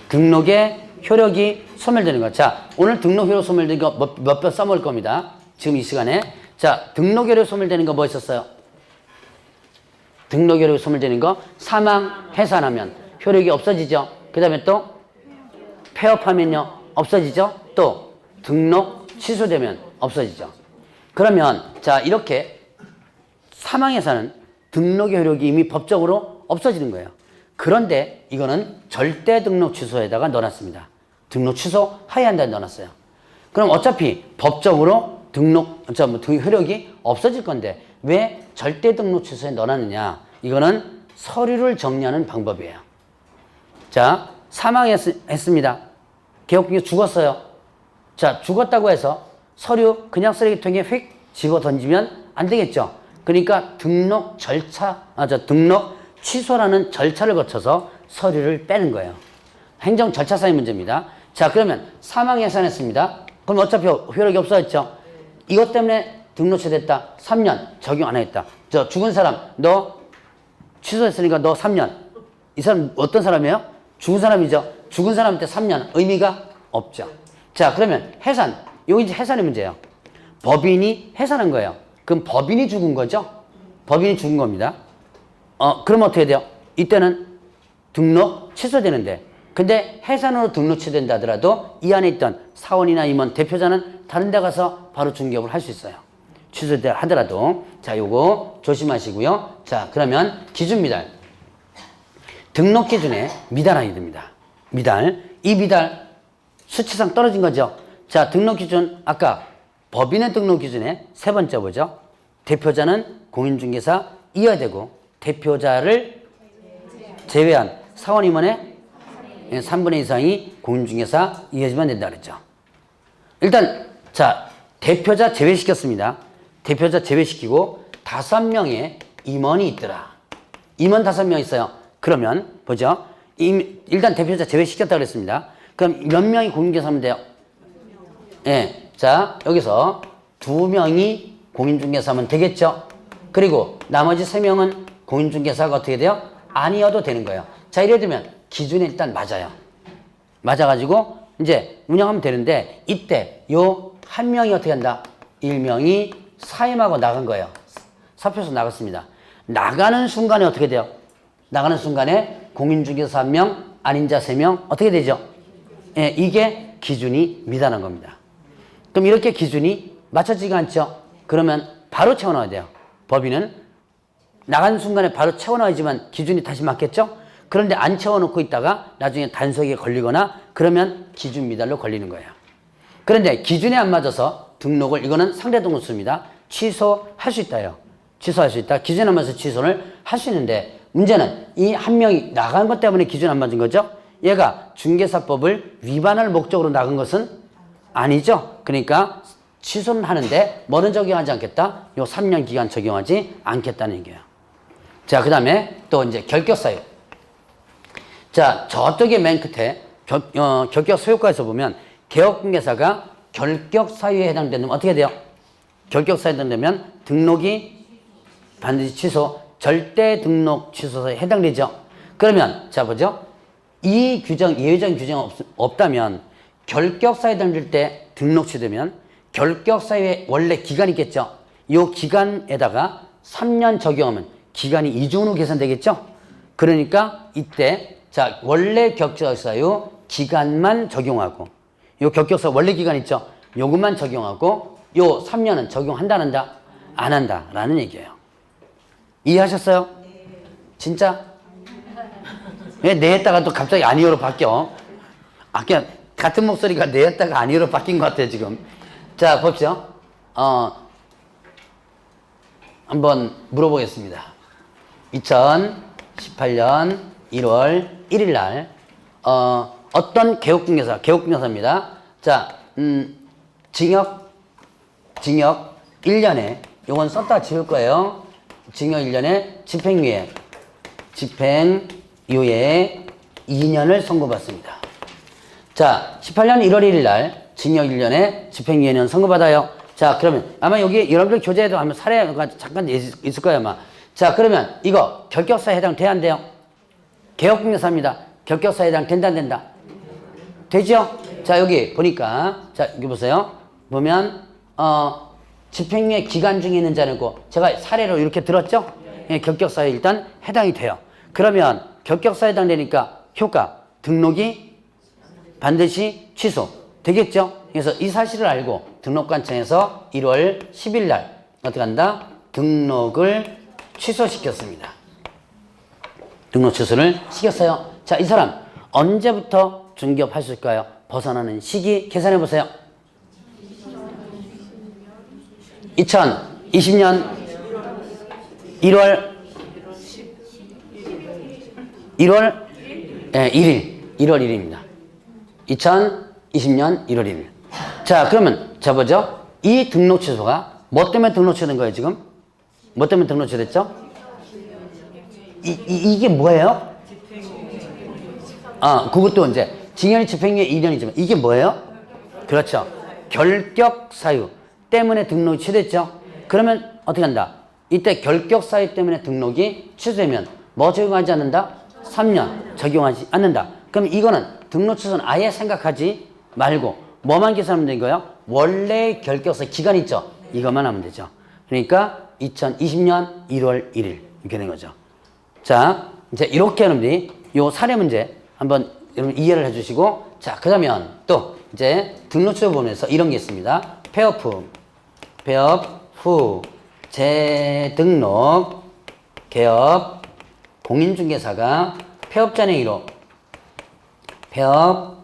등록의 효력이 소멸되는 거. 자, 오늘 등록 효력 소멸되는 거 몇 번 써먹을 겁니다. 지금 이 시간에. 자, 등록 효력 소멸되는 거 뭐 있었어요? 등록 효력이 소멸되는 거 사망, 해산하면 효력이 없어지죠. 그 다음에 또 폐업하면요 없어지죠. 또 등록 취소되면 없어지죠. 그러면 자 이렇게 사망, 해산은 등록의 효력이 이미 법적으로 없어지는 거예요. 그런데 이거는 절대 등록 취소에다가 넣어놨습니다. 등록 취소 하여야 한다고 넣어놨어요. 그럼 어차피 법적으로 효력이 없어질 건데 왜 절대 등록 취소에 넣어놨느냐? 이거는 서류를 정리하는 방법이에요. 자, 사망했습니다. 개업공개 죽었어요. 자, 죽었다고 해서 서류 그냥 쓰레기통에 휙 집어 던지면 안 되겠죠. 그러니까 등록 취소라는 절차를 거쳐서 서류를 빼는 거예요. 행정 절차상의 문제입니다. 자, 그러면 사망해산했습니다. 그럼 어차피 효력이 없어졌죠. 이것 때문에 등록 취소됐다. 3년 적용 안 하겠다. 저 죽은 사람 너 취소했으니까 너 3년. 이 사람 어떤 사람이에요? 죽은 사람이죠. 죽은 사람한테 3년 의미가 없죠. 자, 그러면 해산 여기 이제 해산의 문제예요. 법인이 해산한 거예요. 그럼 법인이 죽은 거죠? 법인이 죽은 겁니다. 그럼 어떻게 돼요? 이때는 등록 취소되는데, 근데 해산으로 등록 취소된다 하더라도 이 안에 있던 사원이나 임원, 대표자는 다른 데 가서 바로 중개업을 할 수 있어요. 취소되다 하더라도. 자, 요거 조심하시고요. 자, 그러면 기준 미달. 등록 기준에 미달하게 됩니다. 미달. 이 미달 수치상 떨어진 거죠. 자, 등록 기준 아까 법인의 등록 기준에 세 번째 보죠. 대표자는 공인중개사 이어야 되고 대표자를 제외한 사원 임원의 3분의 2 이상이 공인중개사 이어지면 된다 그랬죠. 일단 자, 대표자 제외시켰습니다. 대표자 제외시키고 5명의 임원이 있더라. 임원 5명 있어요. 그러면 보죠. 일단 대표자 제외시켰다 그랬습니다. 그럼 몇 명이 공인중개사 하면 돼요? 예. 자, 여기서 2명이 공인중개사 하면 되겠죠? 그리고 나머지 3명은 공인중개사가 어떻게 돼요? 아니어도 되는 거예요. 자, 이래 되면 기준에 일단 맞아요. 맞아가지고 이제 운영하면 되는데 이때 요 한 명이 어떻게 한다? 일명이 사임하고 나간 거예요. 사표에서 나갔습니다. 나가는 순간에 어떻게 돼요? 나가는 순간에 공인중개사 1명, 아닌 자 3명 어떻게 되죠? 예, 이게 기준이 미달한 겁니다. 그럼 이렇게 기준이 맞춰지지가 않죠? 그러면 바로 채워넣어야 돼요. 법인은 나간 순간에 바로 채워넣어야지만 기준이 다시 맞겠죠? 그런데 안 채워놓고 있다가 나중에 단속에 걸리거나 그러면 기준 미달로 걸리는 거예요. 그런데 기준에 안 맞아서 등록을, 이거는 상대 등록수입니다. 취소할 수 있다요. 취소할 수 있다. 기준에 안 맞아서 취소를 할 수 있는데 문제는 이 한 명이 나간 것 때문에 기준 안 맞은 거죠? 얘가 중개사법을 위반할 목적으로 나간 것은 아니죠. 그러니까 취소는 하는데 뭐는 적용하지 않겠다? 요 3년 기간 적용하지 않겠다는 얘기예요. 자, 그 다음에 또 이제 결격 사유. 자, 저쪽에 맨 끝에 결격 소유과에서 보면 개업공개사가 결격 사유에 해당되면 어떻게 돼요? 결격 사유에 해당되면 등록이 반드시 취소, 절대 등록 취소에 해당되죠. 그러면 자 보죠. 이 규정, 예외적인 규정이 없다면 결격 사유에 해당될 때 등록 취소되면 결격 사유에 원래 기간이 있겠죠. 이 기간에다가 3년 적용하면 기간이 2주 후 계산되겠죠. 그러니까 이때 자, 원래 결격 사유 기간만 적용하고 요 결격사 원래 기간 있죠. 요것만 적용하고 요 3년은 적용한다 안 한다? 안 한다 라는 얘기예요. 이해하셨어요? 진짜? 왜 네했다가 또 갑자기 아니요로 바뀌어? 그냥 같은 목소리가 네했다가 아니요로 바뀐 것 같아요 지금. 자, 봅시다. 한번 물어보겠습니다. 2018년 1월 1일 날 어떤 개업공개사입니다. 자, 징역 1년에, 요건 썼다 지울 거예요. 징역 1년에 집행유예 2년을 선고받습니다. 자, 18년 1월 1일 날 징역 1년에 집행유예는 선고받아요. 자, 그러면 아마 여기 여러분들 교재에도 한번 사례가 잠깐 있을 거예요, 아마. 자, 그러면 이거 결격사에 해당돼야 안 돼요? 개업공개사입니다. 결격사에 해당된다 안 된다? 되죠? 자, 여기 보니까 자, 여기 보세요. 보면 집행유예 기간 중에 있는 자는고 제가 사례로 이렇게 들었죠? 예, 결격사에 일단 해당이 돼요. 그러면 결격사에 해당되니까 효과 등록이 반드시 취소 되겠죠? 그래서 이 사실을 알고 등록관청에서 1월 10일 날 어떻게 한다? 등록을 취소시켰습니다. 등록 취소를 시켰어요. 자, 이 사람 언제부터 중개업 할 수 있을까요? 벗어나는 시기 계산해 보세요. 2020년 1월 1일입니다. 2020년 1월 1일. 자, 그러면 자 보죠. 이 등록 취소가 뭐 때문에 등록 취소된 거예요, 지금? 뭐 때문에 등록 취소됐죠? 이게 뭐예요? 그것도 이제 징역이 집행유예 2년이지만 이게 뭐예요? 그렇죠. 결격 사유 때문에 등록이 취소됐죠. 그러면 어떻게 한다? 이때 결격 사유 때문에 등록이 취소되면 뭐 적용하지 않는다? 3년 적용하지 않는다. 그럼 이거는 등록 취소는 아예 생각하지 말고 뭐만 계산하면 된 거예요? 원래 결격서 기간 있죠? 이것만 하면 되죠. 그러니까 2020년 1월 1일 이렇게 된 거죠. 자, 이제 이렇게 여러분들이 요 사례 문제 한번 여러분 이해를 해주시고, 자, 그러면 또 이제 등록 취소 부분에서 이런 게 있습니다. 폐업 후 재등록 개업 공인중개사가 폐업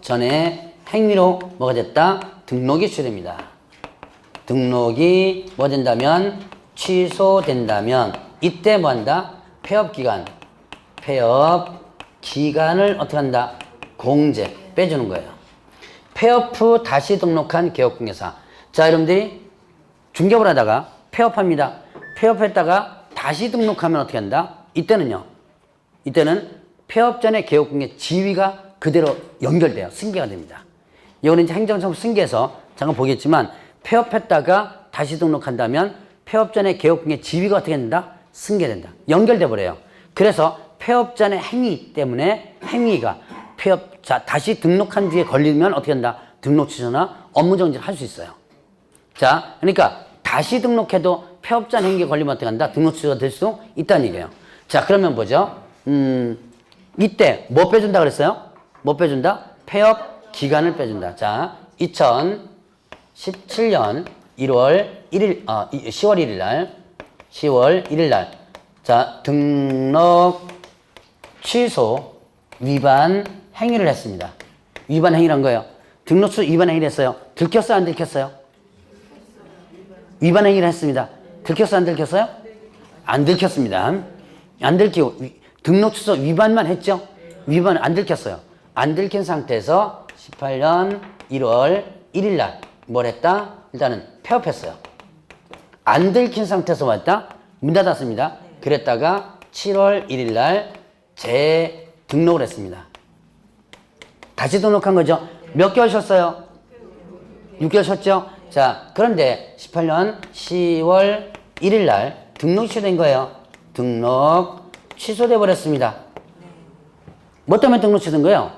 전의 행위로 뭐가 됐다? 등록이 취소됩니다. 등록이 뭐 된다면? 취소된다면 이때 뭐 한다? 폐업 기간을 어떻게 한다? 공제 빼주는 거예요. 폐업 후 다시 등록한 개업공개사. 자, 여러분들이 중개업을 하다가 폐업합니다. 폐업했다가 다시 등록하면 어떻게 한다? 이때는 폐업 전에 개업공개 지위가 그대로 연결돼요. 승계가 됩니다. 이거는 이제 행정처분 승계에서 잠깐 보겠지만, 폐업했다가 다시 등록한다면 폐업 전에 개업공개 지위가 어떻게 된다? 승계된다. 연결돼 버려요. 그래서 폐업 전의 행위 때문에 행위가 다시 등록한 뒤에 걸리면 어떻게 한다? 등록 취소나 업무 정지를 할 수 있어요. 자, 그러니까 다시 등록해도 폐업 전 행위에 걸리면 어떻게 한다? 등록 취소가 될 수 있다는 얘기예요. 자, 그러면 뭐죠? 이때 뭐 빼준다 그랬어요? 뭐 빼준다? 폐업 기간을 빼준다. 자, 2017년 10월 1일 날. 자, 등록 취소 위반 행위를 했습니다. 위반 행위란 거예요. 등록 취소 위반 행위를 했어요. 들켰어요? 안 들켰어요? 위반 행위를 했습니다. 들켰어요? 안 들켰어요? 안 들켰습니다. 안 들키고 등록 취소 위반만 했죠? 위반 안 들켰어요. 안 들킨 상태에서 18년 1월 1일 날 뭘 했다? 일단은 폐업했어요. 안 들킨 상태에서 왔다? 문 닫았습니다. 그랬다가 7월 1일 날 재등록을 했습니다. 다시 등록한 거죠. 몇 개월 쉬었어요? 6개월 쉬었죠? 자, 그런데 18년 10월 1일 날 등록 취소된 거예요. 등록 취소돼 버렸습니다. 뭐 때문에 등록 취소된 거예요?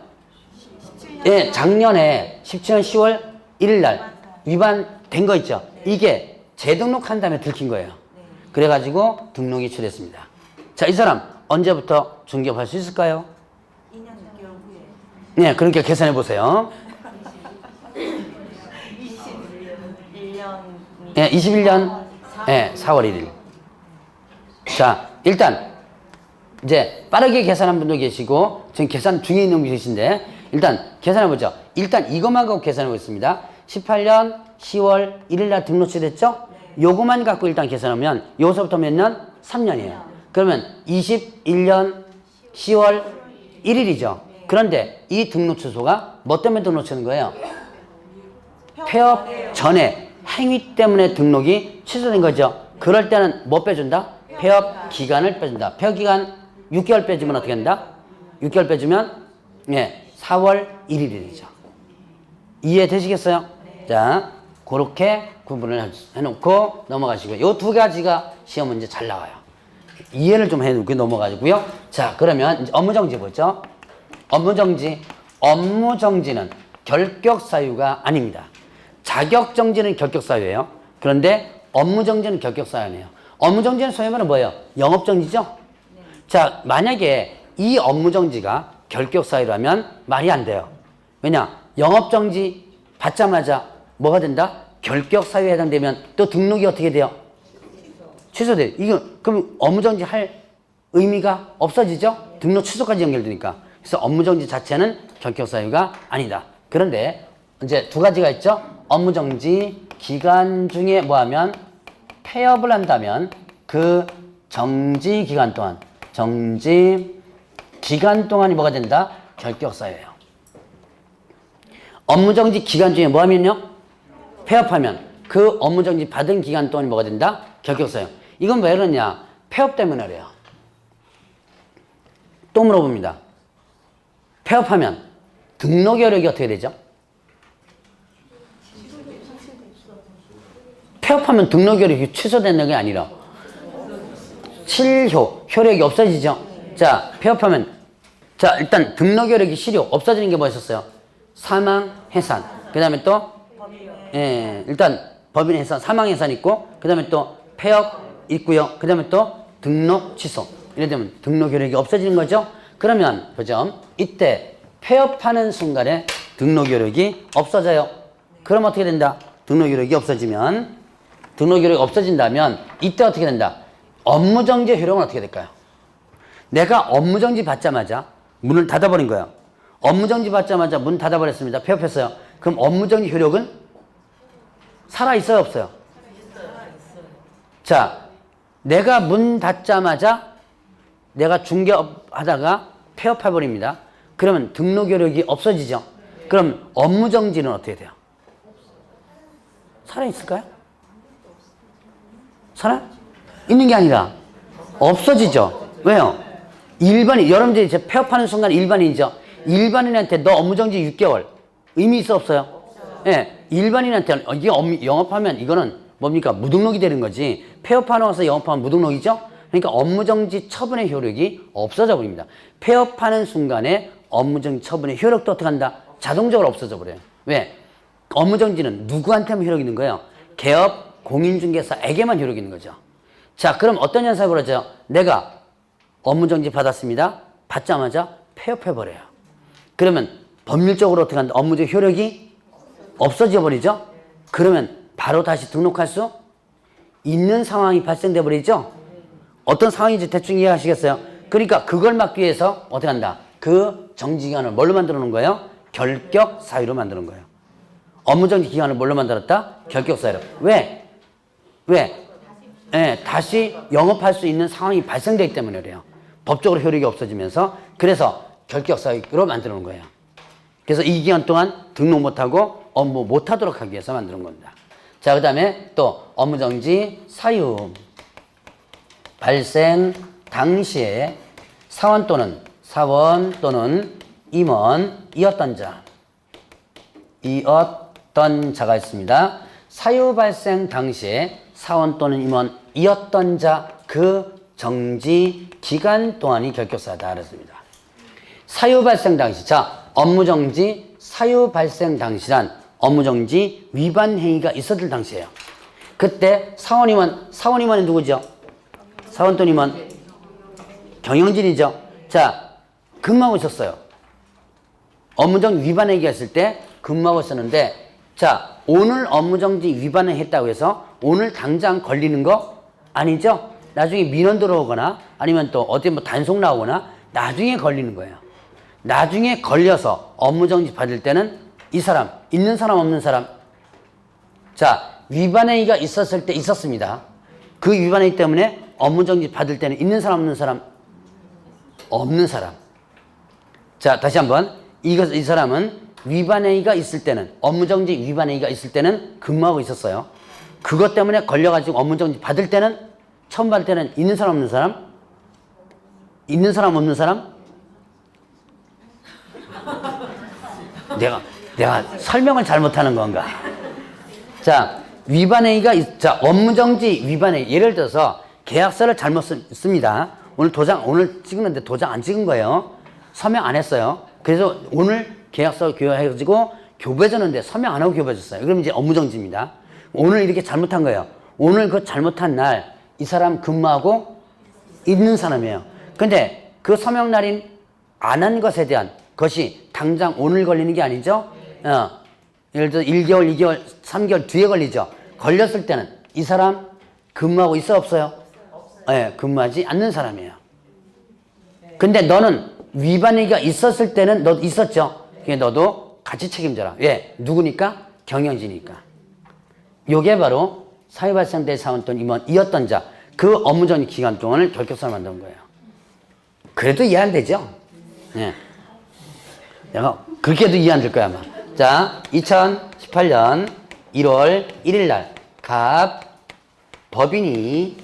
예, 작년에 17년 10월 1일 날 위반된 거 있죠? 이게 재등록한 다음에 들킨 거예요. 그래가지고 등록이 취소됐습니다. 자, 이 사람 언제부터 중개업할 수 있을까요? 2년 6개월 후에. 네, 그러니까 계산해 보세요. 21년. 네, 21년 네, 4월 1일. 자, 일단 이제 빠르게 계산한 분도 계시고 지금 계산 중에 있는 분이 계신데, 일단 계산해 보죠. 일단 이것만 갖고 계산해 보겠습니다. 18년 10월 1일 날 등록 취소됐죠? 요거만 갖고 일단 계산하면 여기서부터 몇 년? 3년이에요. 그러면 21년 10월 1일이죠. 그런데 이 등록 취소가 뭐 때문에 등록 취소된 거예요? 폐업 전에 행위 때문에 등록이 취소된 거죠. 그럴 때는 뭐 빼준다? 폐업 기간을 빼준다. 폐업 기간 6개월 빼주면 어떻게 된다? 6개월 빼주면 4월 1일이 되죠. 이해되시겠어요? 자, 그렇게 구분을 해놓고 넘어가시고요. 요 두 가지가 시험 문제 잘 나와요. 이해를 좀 해놓고 넘어가시고요. 자, 그러면 이제 업무정지 보죠. 업무정지는 결격사유가 아닙니다. 자격정지는 결격사유예요. 그런데 업무정지는 결격사유 아니에요. 업무정지는 소위 말하면 뭐예요? 영업정지죠? 자, 만약에 이 업무정지가 결격사유라면 말이 안 돼요. 왜냐? 영업정지 받자마자 뭐가 된다? 결격사유에 해당되면 또 등록이 어떻게 돼요? 취소돼요. 이거 그럼 업무정지 할 의미가 없어지죠? 등록 취소까지 연결되니까. 그래서 업무정지 자체는 결격사유가 아니다. 그런데 이제 두 가지가 있죠? 업무정지 기간 중에 뭐 하면 폐업을 한다면 그 정지 기간 동안이 뭐가 된다? 결격사유예요. 업무정지 기간 중에 뭐 하면요? 폐업하면 그 업무정지 받은 기간 동안이 뭐가 된다? 결격사유. 이건 왜 그러냐? 폐업 때문에 그래요. 또 물어봅니다. 폐업하면 등록 여력이 어떻게 되죠? 폐업하면 등록 여력이 취소되는 게 아니라 효력이 없어지죠? 자, 폐업하면 자, 일단 등록 여력이 없어지는 게 뭐 있었어요? 사망, 해산. 그 다음에 또 예, 일단 법인 해산, 사망 해산 있고, 그 다음에 또 폐업 있고요. 그 다음에 또 등록 취소. 이래 되면 등록 효력이 없어지는 거죠. 그러면 보죠. 이때 폐업하는 순간에 등록 효력이 없어져요. 그럼 어떻게 된다? 등록 효력이 없어지면, 등록 효력이 없어진다면 이때 어떻게 된다? 업무정지 효력은 어떻게 될까요? 내가 업무정지 받자마자 문을 닫아버린 거예요. 업무정지 받자마자 문 닫아버렸습니다. 폐업했어요. 그럼 업무정지 효력은 살아있어요, 없어요? 자, 내가 문 닫자마자 내가 중개업 하다가 폐업해버립니다. 그러면 등록 효력이 없어지죠. 그럼 업무정지는 어떻게 돼요? 살아있을까요? 살아? 있는 게 아니라 없어지죠. 왜요? 일반인, 여러분들이 이제 폐업하는 순간 일반인이죠. 일반인한테 너 업무정지 6개월 의미 있어 없어요? 예, 일반인한테 이게 영업하면 이거는 뭡니까? 무등록이 되는 거지. 폐업하러 가서 영업하면 무등록이죠? 그러니까 업무정지 처분의 효력이 없어져 버립니다. 폐업하는 순간에 업무정지 처분의 효력도 어떻게 한다? 자동적으로 없어져 버려요. 왜? 업무정지는 누구한테만 효력이 있는 거예요? 개업, 공인중개사에게만 효력이 있는 거죠. 자, 그럼 어떤 현상이 벌어져요? 내가 업무정지 받았습니다. 받자마자 폐업해버려요. 그러면 법률적으로 어떻게 한다? 업무적 효력이 없어져 버리죠? 그러면 바로 다시 등록할 수 있는 상황이 발생돼 버리죠? 어떤 상황인지 대충 이해하시겠어요? 그러니까 그걸 막기 위해서 어떻게 한다? 그 정지기간을 뭘로 만들어 놓은 거예요? 결격 사유로 만드는 거예요. 업무정지 기간을 뭘로 만들었다? 결격 사유로. 왜? 왜? 예, 다시 영업할 수 있는 상황이 발생되기 때문에 그래요. 법적으로 효력이 없어지면서 그래서 결격 사유로 만들어 놓은 거예요. 그래서 이 기간 동안 등록 못하고 업무 못하도록 하기 위해서 만드는 겁니다. 자, 그 다음에 또 업무정지 사유 발생 당시에 사원 또는 임원이었던 자가 있습니다. 사유 발생 당시에 사원 또는 임원이었던 자 그 정지 기간 동안이 결격사다 그랬습니다. 사유 발생 당시, 자, 업무정지 사유 발생 당시란 업무정지 위반 행위가 있었을 당시예요. 그때 사원 임원이 누구죠? 사원 또는 임원 경영진이죠. 자, 근무하고 있었어요. 업무정지 위반 행위가 있을 때 근무하고 있었는데, 자, 오늘 업무정지 위반을 했다고 해서 오늘 당장 걸리는 거 아니죠? 나중에 민원 들어오거나 아니면 또 어디 뭐 단속 나오거나 나중에 걸리는 거예요. 나중에 걸려서 업무정지 받을 때는 이 사람, 있는 사람 없는 사람. 자, 위반 행위가 있었을 때 있었습니다. 그 위반 행위 때문에 업무정지 받을 때는 있는 사람 없는 사람? 없는 사람. 자, 다시 한번. 이 사람은 위반 행위가 있을 때는, 업무정지 위반 행위가 있을 때는 근무하고 있었어요. 그것 때문에 걸려가지고 업무정지 받을 때는, 처음 받을 때는 있는 사람 없는 사람? 있는 사람 없는 사람? 내가 설명을 잘못하는 건가? 자, 위반 행위가, 자, 업무정지 위반 행위. 예를 들어서 계약서를 잘못 씁니다. 오늘 찍는데 도장 안 찍은 거예요. 서명 안 했어요. 그래서 오늘 계약서 교부해가지고 교부해줬는데 서명 안 하고 교부해줬어요. 그럼 이제 업무정지입니다. 오늘 이렇게 잘못한 거예요. 오늘 그 잘못한 날 이 사람 근무하고 있는 사람이에요. 근데 그 서명 날인 안 한 것에 대한 것이 당장 오늘 걸리는 게 아니죠. 예를 들어 1개월, 2개월, 3개월 뒤에 걸리죠. 걸렸을 때는 이 사람 근무하고 있어 없어요? 네, 근무하지 않는 사람이에요. 근데 너는 위반 행위가 있었을 때는 너 있었죠. 그러니까 너도 같이 책임져라. 왜? 누구니까? 경영진이니까. 요게 바로 사유 발생대 사원 또는 임원이었던 자, 그 업무정지 기간 동안을 결격사를 만든 거예요. 그래도 이해 안 되죠? 네. 내가 그렇게도 이해 안 될 거야 아마. 자, 2018년 1월 1일 날 법인이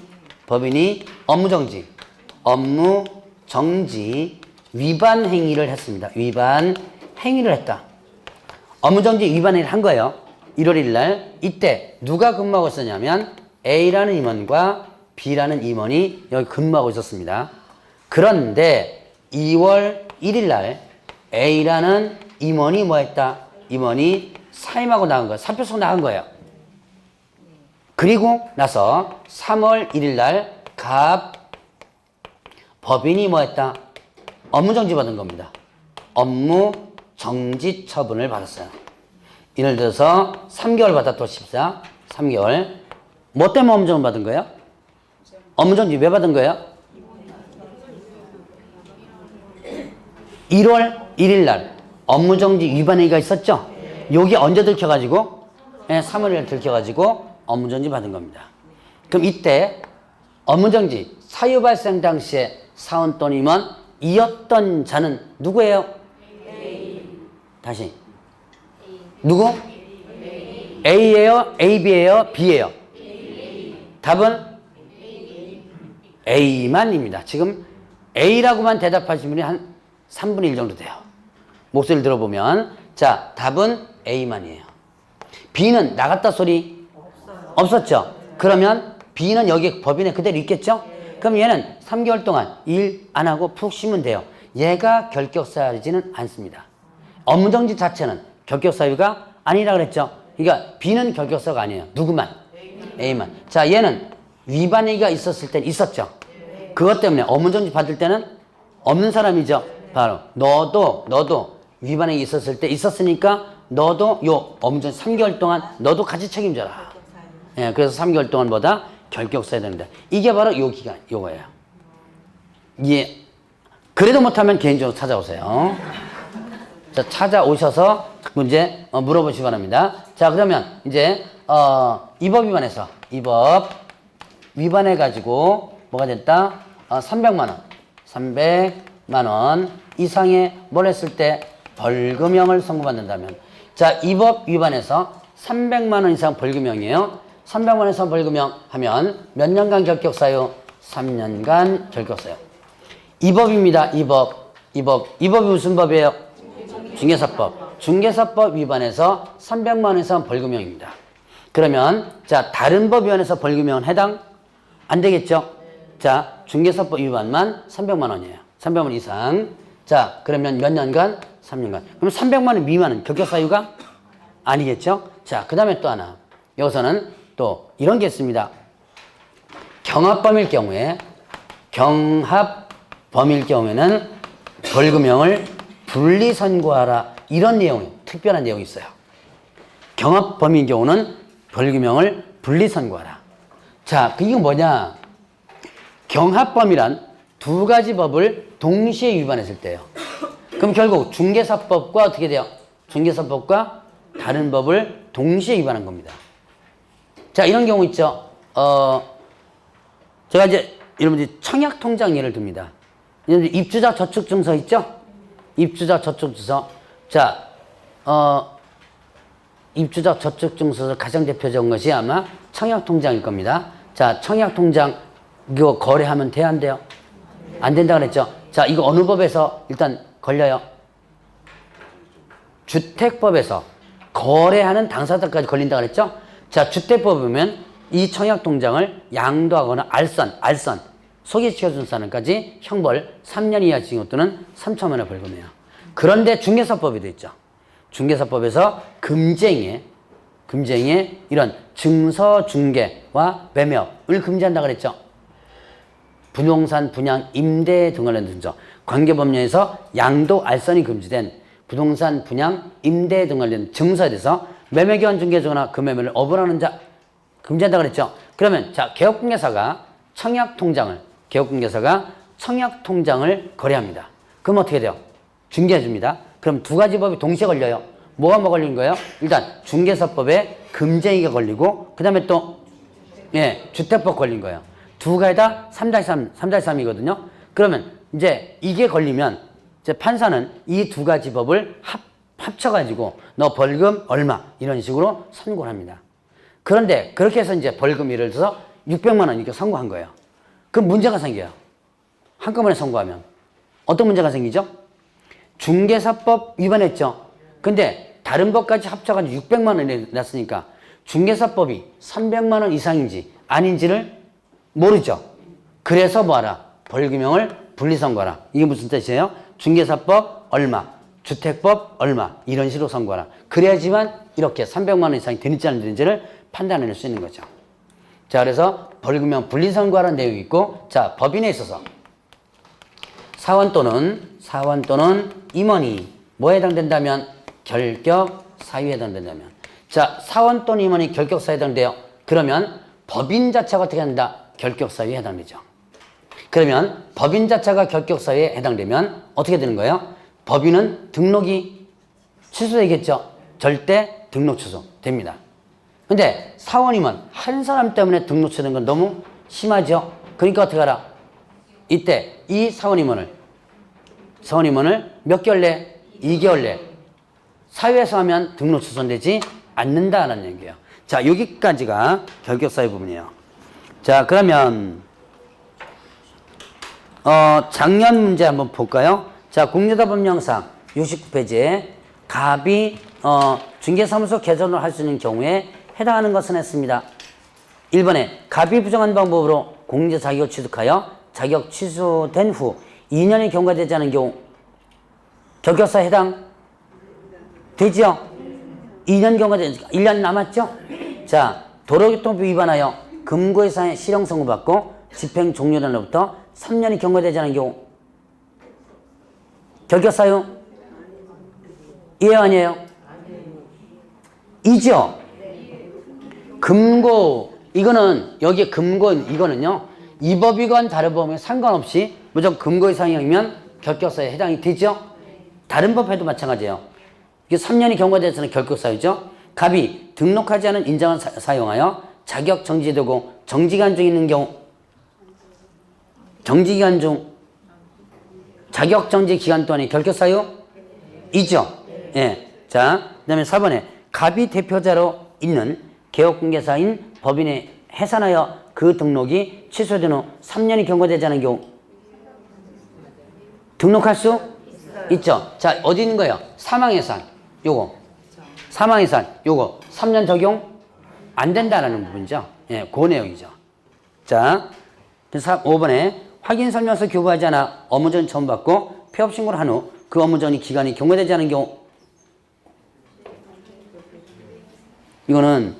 업무정지 위반 행위를 했습니다. 위반 행위를 했다. 업무정지 위반 행위를 한 거예요. 1월 1일 날. 이때 누가 근무하고 있었냐면 A라는 임원과 B라는 임원이 여기 근무하고 있었습니다. 그런데 2월 1일 날 A라는 임원이 뭐 했다? 임원이 사임하고 나간 거예요. 사표 쓰고 나간 거예요. 그리고 나서 3월 1일 날 법인이 뭐 했다? 업무 정지 받은 겁니다. 업무 정지 처분을 받았어요. 예를 들어서 3개월 받았다 14, 3개월. 뭐 때문에 업무 정지 받은 거예요? 업무 정지 왜 받은 거예요? 1월 1일 날 업무 정지 위반 행위가 있었죠? 여기 언제 들켜가지고? 3월에 들켜가지고 업무 정지 받은 겁니다. 그럼 이때 업무 정지 사유 발생 당시에 사원또님은 이었던 자는 누구예요? 다시. 누구? A예요? AB예요? B예요? 답은 A만입니다. 지금 A라고만 대답하신 분이 한 3분의 1 정도 돼요. 목소리를 들어보면. 자, 답은 A만이에요. B는 나갔다 소리 없었죠? 그러면 B는 여기 법인에 그대로 있겠죠? 그럼 얘는 3개월 동안 일 안 하고 푹 쉬면 돼요. 얘가 결격사유지는 않습니다. 업무정지 자체는 결격사유가 아니라 그랬죠? 그러니까 B는 결격사유가 아니에요. 누구만? A만. 자, 얘는 위반행위가 있었을 땐 있었죠? 그것 때문에 업무정지 받을 때는 없는 사람이죠? 바로 너도 위반행위 있었을 때 있었으니까 너도 요 업무정지 3개월 동안 너도 같이 책임져라. 예, 그래서 3개월 동안 뭐다? 결격사야 됩니다. 이게 바로 요 기간, 요거예요. 예. 그래도 못하면 개인적으로 찾아오세요. 자, 찾아오셔서 문제 물어보시기 바랍니다. 자, 그러면 이제 이 법 위반해서 이 법 위반해가지고 뭐가 됐다? 300만 원. 300만 원 이상의 뭘 했을 때 벌금형을 선고받는다면, 자, 이 법 위반해서 300만 원 이상 벌금형이에요. 300만 원 이상 벌금형 하면 몇 년간 결격사유? 3년간 결격사유. 이 법입니다. 이 법이 무슨 법이에요? 중개사법. 중개사법 위반해서 300만 원 이상 벌금형입니다. 그러면 자, 다른 법 위반해서 벌금형은 해당 안 되겠죠? 자, 중개사법 위반만 300만 원이에요. 300만 원 이상. 자, 그러면 몇 년간? 3년간. 그럼 300만 원 미만은 결격사유가 아니겠죠? 자, 그 다음에 또 하나. 여기서는 또 이런 게 있습니다. 경합범일 경우에는 벌금형을 분리 선고하라. 이런 내용이, 특별한 내용이 있어요. 경합범인 경우는 벌금형을 분리 선고하라. 자, 이거 뭐냐? 경합범이란 두 가지 법을 동시에 위반했을 때예요. 그럼 결국 중개사법과 어떻게 돼요? 중개사법과 다른 법을 동시에 위반한 겁니다. 자, 이런 경우 있죠. 제가 이제 여러분들이 청약통장 예를 듭니다. 입주자 저축증서 있죠? 입주자 저축증서. 자, 입주자 저축증서에서 가장 대표적인 것이 아마 청약통장일 겁니다. 자, 청약통장 이거 거래하면 돼요, 안 돼요? 안 된다 그랬죠? 자, 이거 어느 법에서 일단 걸려요? 주택법에서 거래하는 당사자까지 걸린다 그랬죠? 자, 주택법에 보면 이 청약통장을 양도하거나 알선, 소개시켜준 사람까지 형벌 3년 이하 징역 또는 3천만 원의 벌금이에요. 그런데 중개사법에도 있죠. 중개사법에서 금쟁이의 이런 증서 중개와 매매업을 금지한다 그랬죠. 부동산 분양 임대 등을 관련해서 관계법령에서 양도 알선이 금지된 부동산 분양 임대 등을 관련 증서에 대해서 매매교환 중개자나 그 매매를 어불하는 자 금지한다 그랬죠. 그러면 자, 개업공개사가 청약통장을 거래합니다. 그럼 어떻게 돼요? 중개해 줍니다. 그럼 두 가지 법이 동시에 걸려요. 뭐가 뭐 걸리는 거예요? 일단 중개사법에 금쟁이가 걸리고 그 다음에 또 주택법 걸린 거예요. 두 가지 다 3-3이거든요. 그러면 이제 이게 걸리면 이제 판사는 이 두 가지 법을 합쳐가지고 너 벌금 얼마 이런 식으로 선고를 합니다. 그런데 그렇게 해서 이제 벌금 예를 들어서 600만 원 이렇게 선고한 거예요. 그럼 문제가 생겨요. 한꺼번에 선고하면 어떤 문제가 생기죠? 중개사법 위반했죠. 근데 다른 법까지 합쳐가지고 600만 원이 났으니까 중개사법이 300만 원 이상인지 아닌지를 모르죠. 그래서 뭐하라? 벌금형을 분리선고하라. 이게 무슨 뜻이에요? 중개사법 얼마, 주택법 얼마 이런 식으로 선고하라. 그래야지만 이렇게 300만 원 이상이 되는지 안 되는지를 판단해낼 수 있는 거죠. 자, 그래서 벌금형 분리선고하라는 내용이 있고, 자, 법인에 있어서 사원 또는 임원이 뭐에 해당된다면 결격 사유에 해당된다면, 자, 사원 또는 임원이 결격 사유에 해당돼요. 그러면 법인 자체가 어떻게 한다? 결격 사유에 해당되죠. 그러면 법인 자체가 결격 사유에 해당되면 어떻게 되는 거예요? 법인은 등록이 취소되겠죠. 절대 등록 취소 됩니다. 근데 사원임원 한 사람 때문에 등록 취소된 건 너무 심하죠. 그러니까 어떻게 하라? 이때 이 사원임원을 몇 개월 내? 2개월 내 사유에서 하면 등록 취소되지 않는다라는 얘기예요. 자, 여기까지가 결격사유 부분이에요. 자, 그러면 작년 문제 한번 볼까요? 자, 국내법령상 69페이지에 갑이 중개사무소 개설을 할 수 있는 경우에 해당하는 것은 했습니다. 1번에 갑이 부정한 방법으로 공제 자격을 취득하여 자격 취소된 후 2년이 경과되지 않은 경우 결격사에 해당 되죠? 2년 경과되지 1년 남았죠? 자, 도로교통법 위반하여 금고 이상의 실형 선고받고 집행 종료된로부터 3년이 경과되지 않은 경우 결격사유 이해요 아니에요? 이죠? 금고 이거는 여기에 금고 이거는요 이 법이건 다른 법에 상관없이 무조건 금고 이상이면 결격사유에 해당이 되죠? 다른 법에도 마찬가지예요. 이게 3년이 경과돼서는 결격사유죠. 갑이 등록하지 않은 인정을 사용하여 자격 정지되고 정지기간 중 있는 경우 정지기간 중 자격 정지 기간 동안이 결격사유 이죠. 예. 자, 그다음에 4번에 갑이 대표자로 있는 개업공개사인 법인에 해산하여 그 등록이 취소된 후 3년이 경과되지 않은 경우 등록할 수 있죠. 자, 어디 있는 거예요? 사망해산 요거 사망해산 요거 3년 적용 안 된다라는 부분이죠. 예, 그 내용이죠. 자, 5번에 확인 설명서 교부하지 않아 업무전 처음 받고 폐업 신고를 한 후 그 업무전이 기간이 경과되지 않은 경우 이거는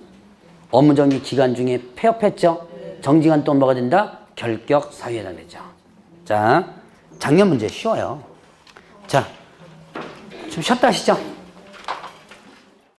업무정지 기간 중에 폐업했죠. 정지기간 동안 뭐가 된다? 결격 사유에 해당되죠. 자, 작년 문제 쉬워요. 자, 좀 쉬었다 하시죠.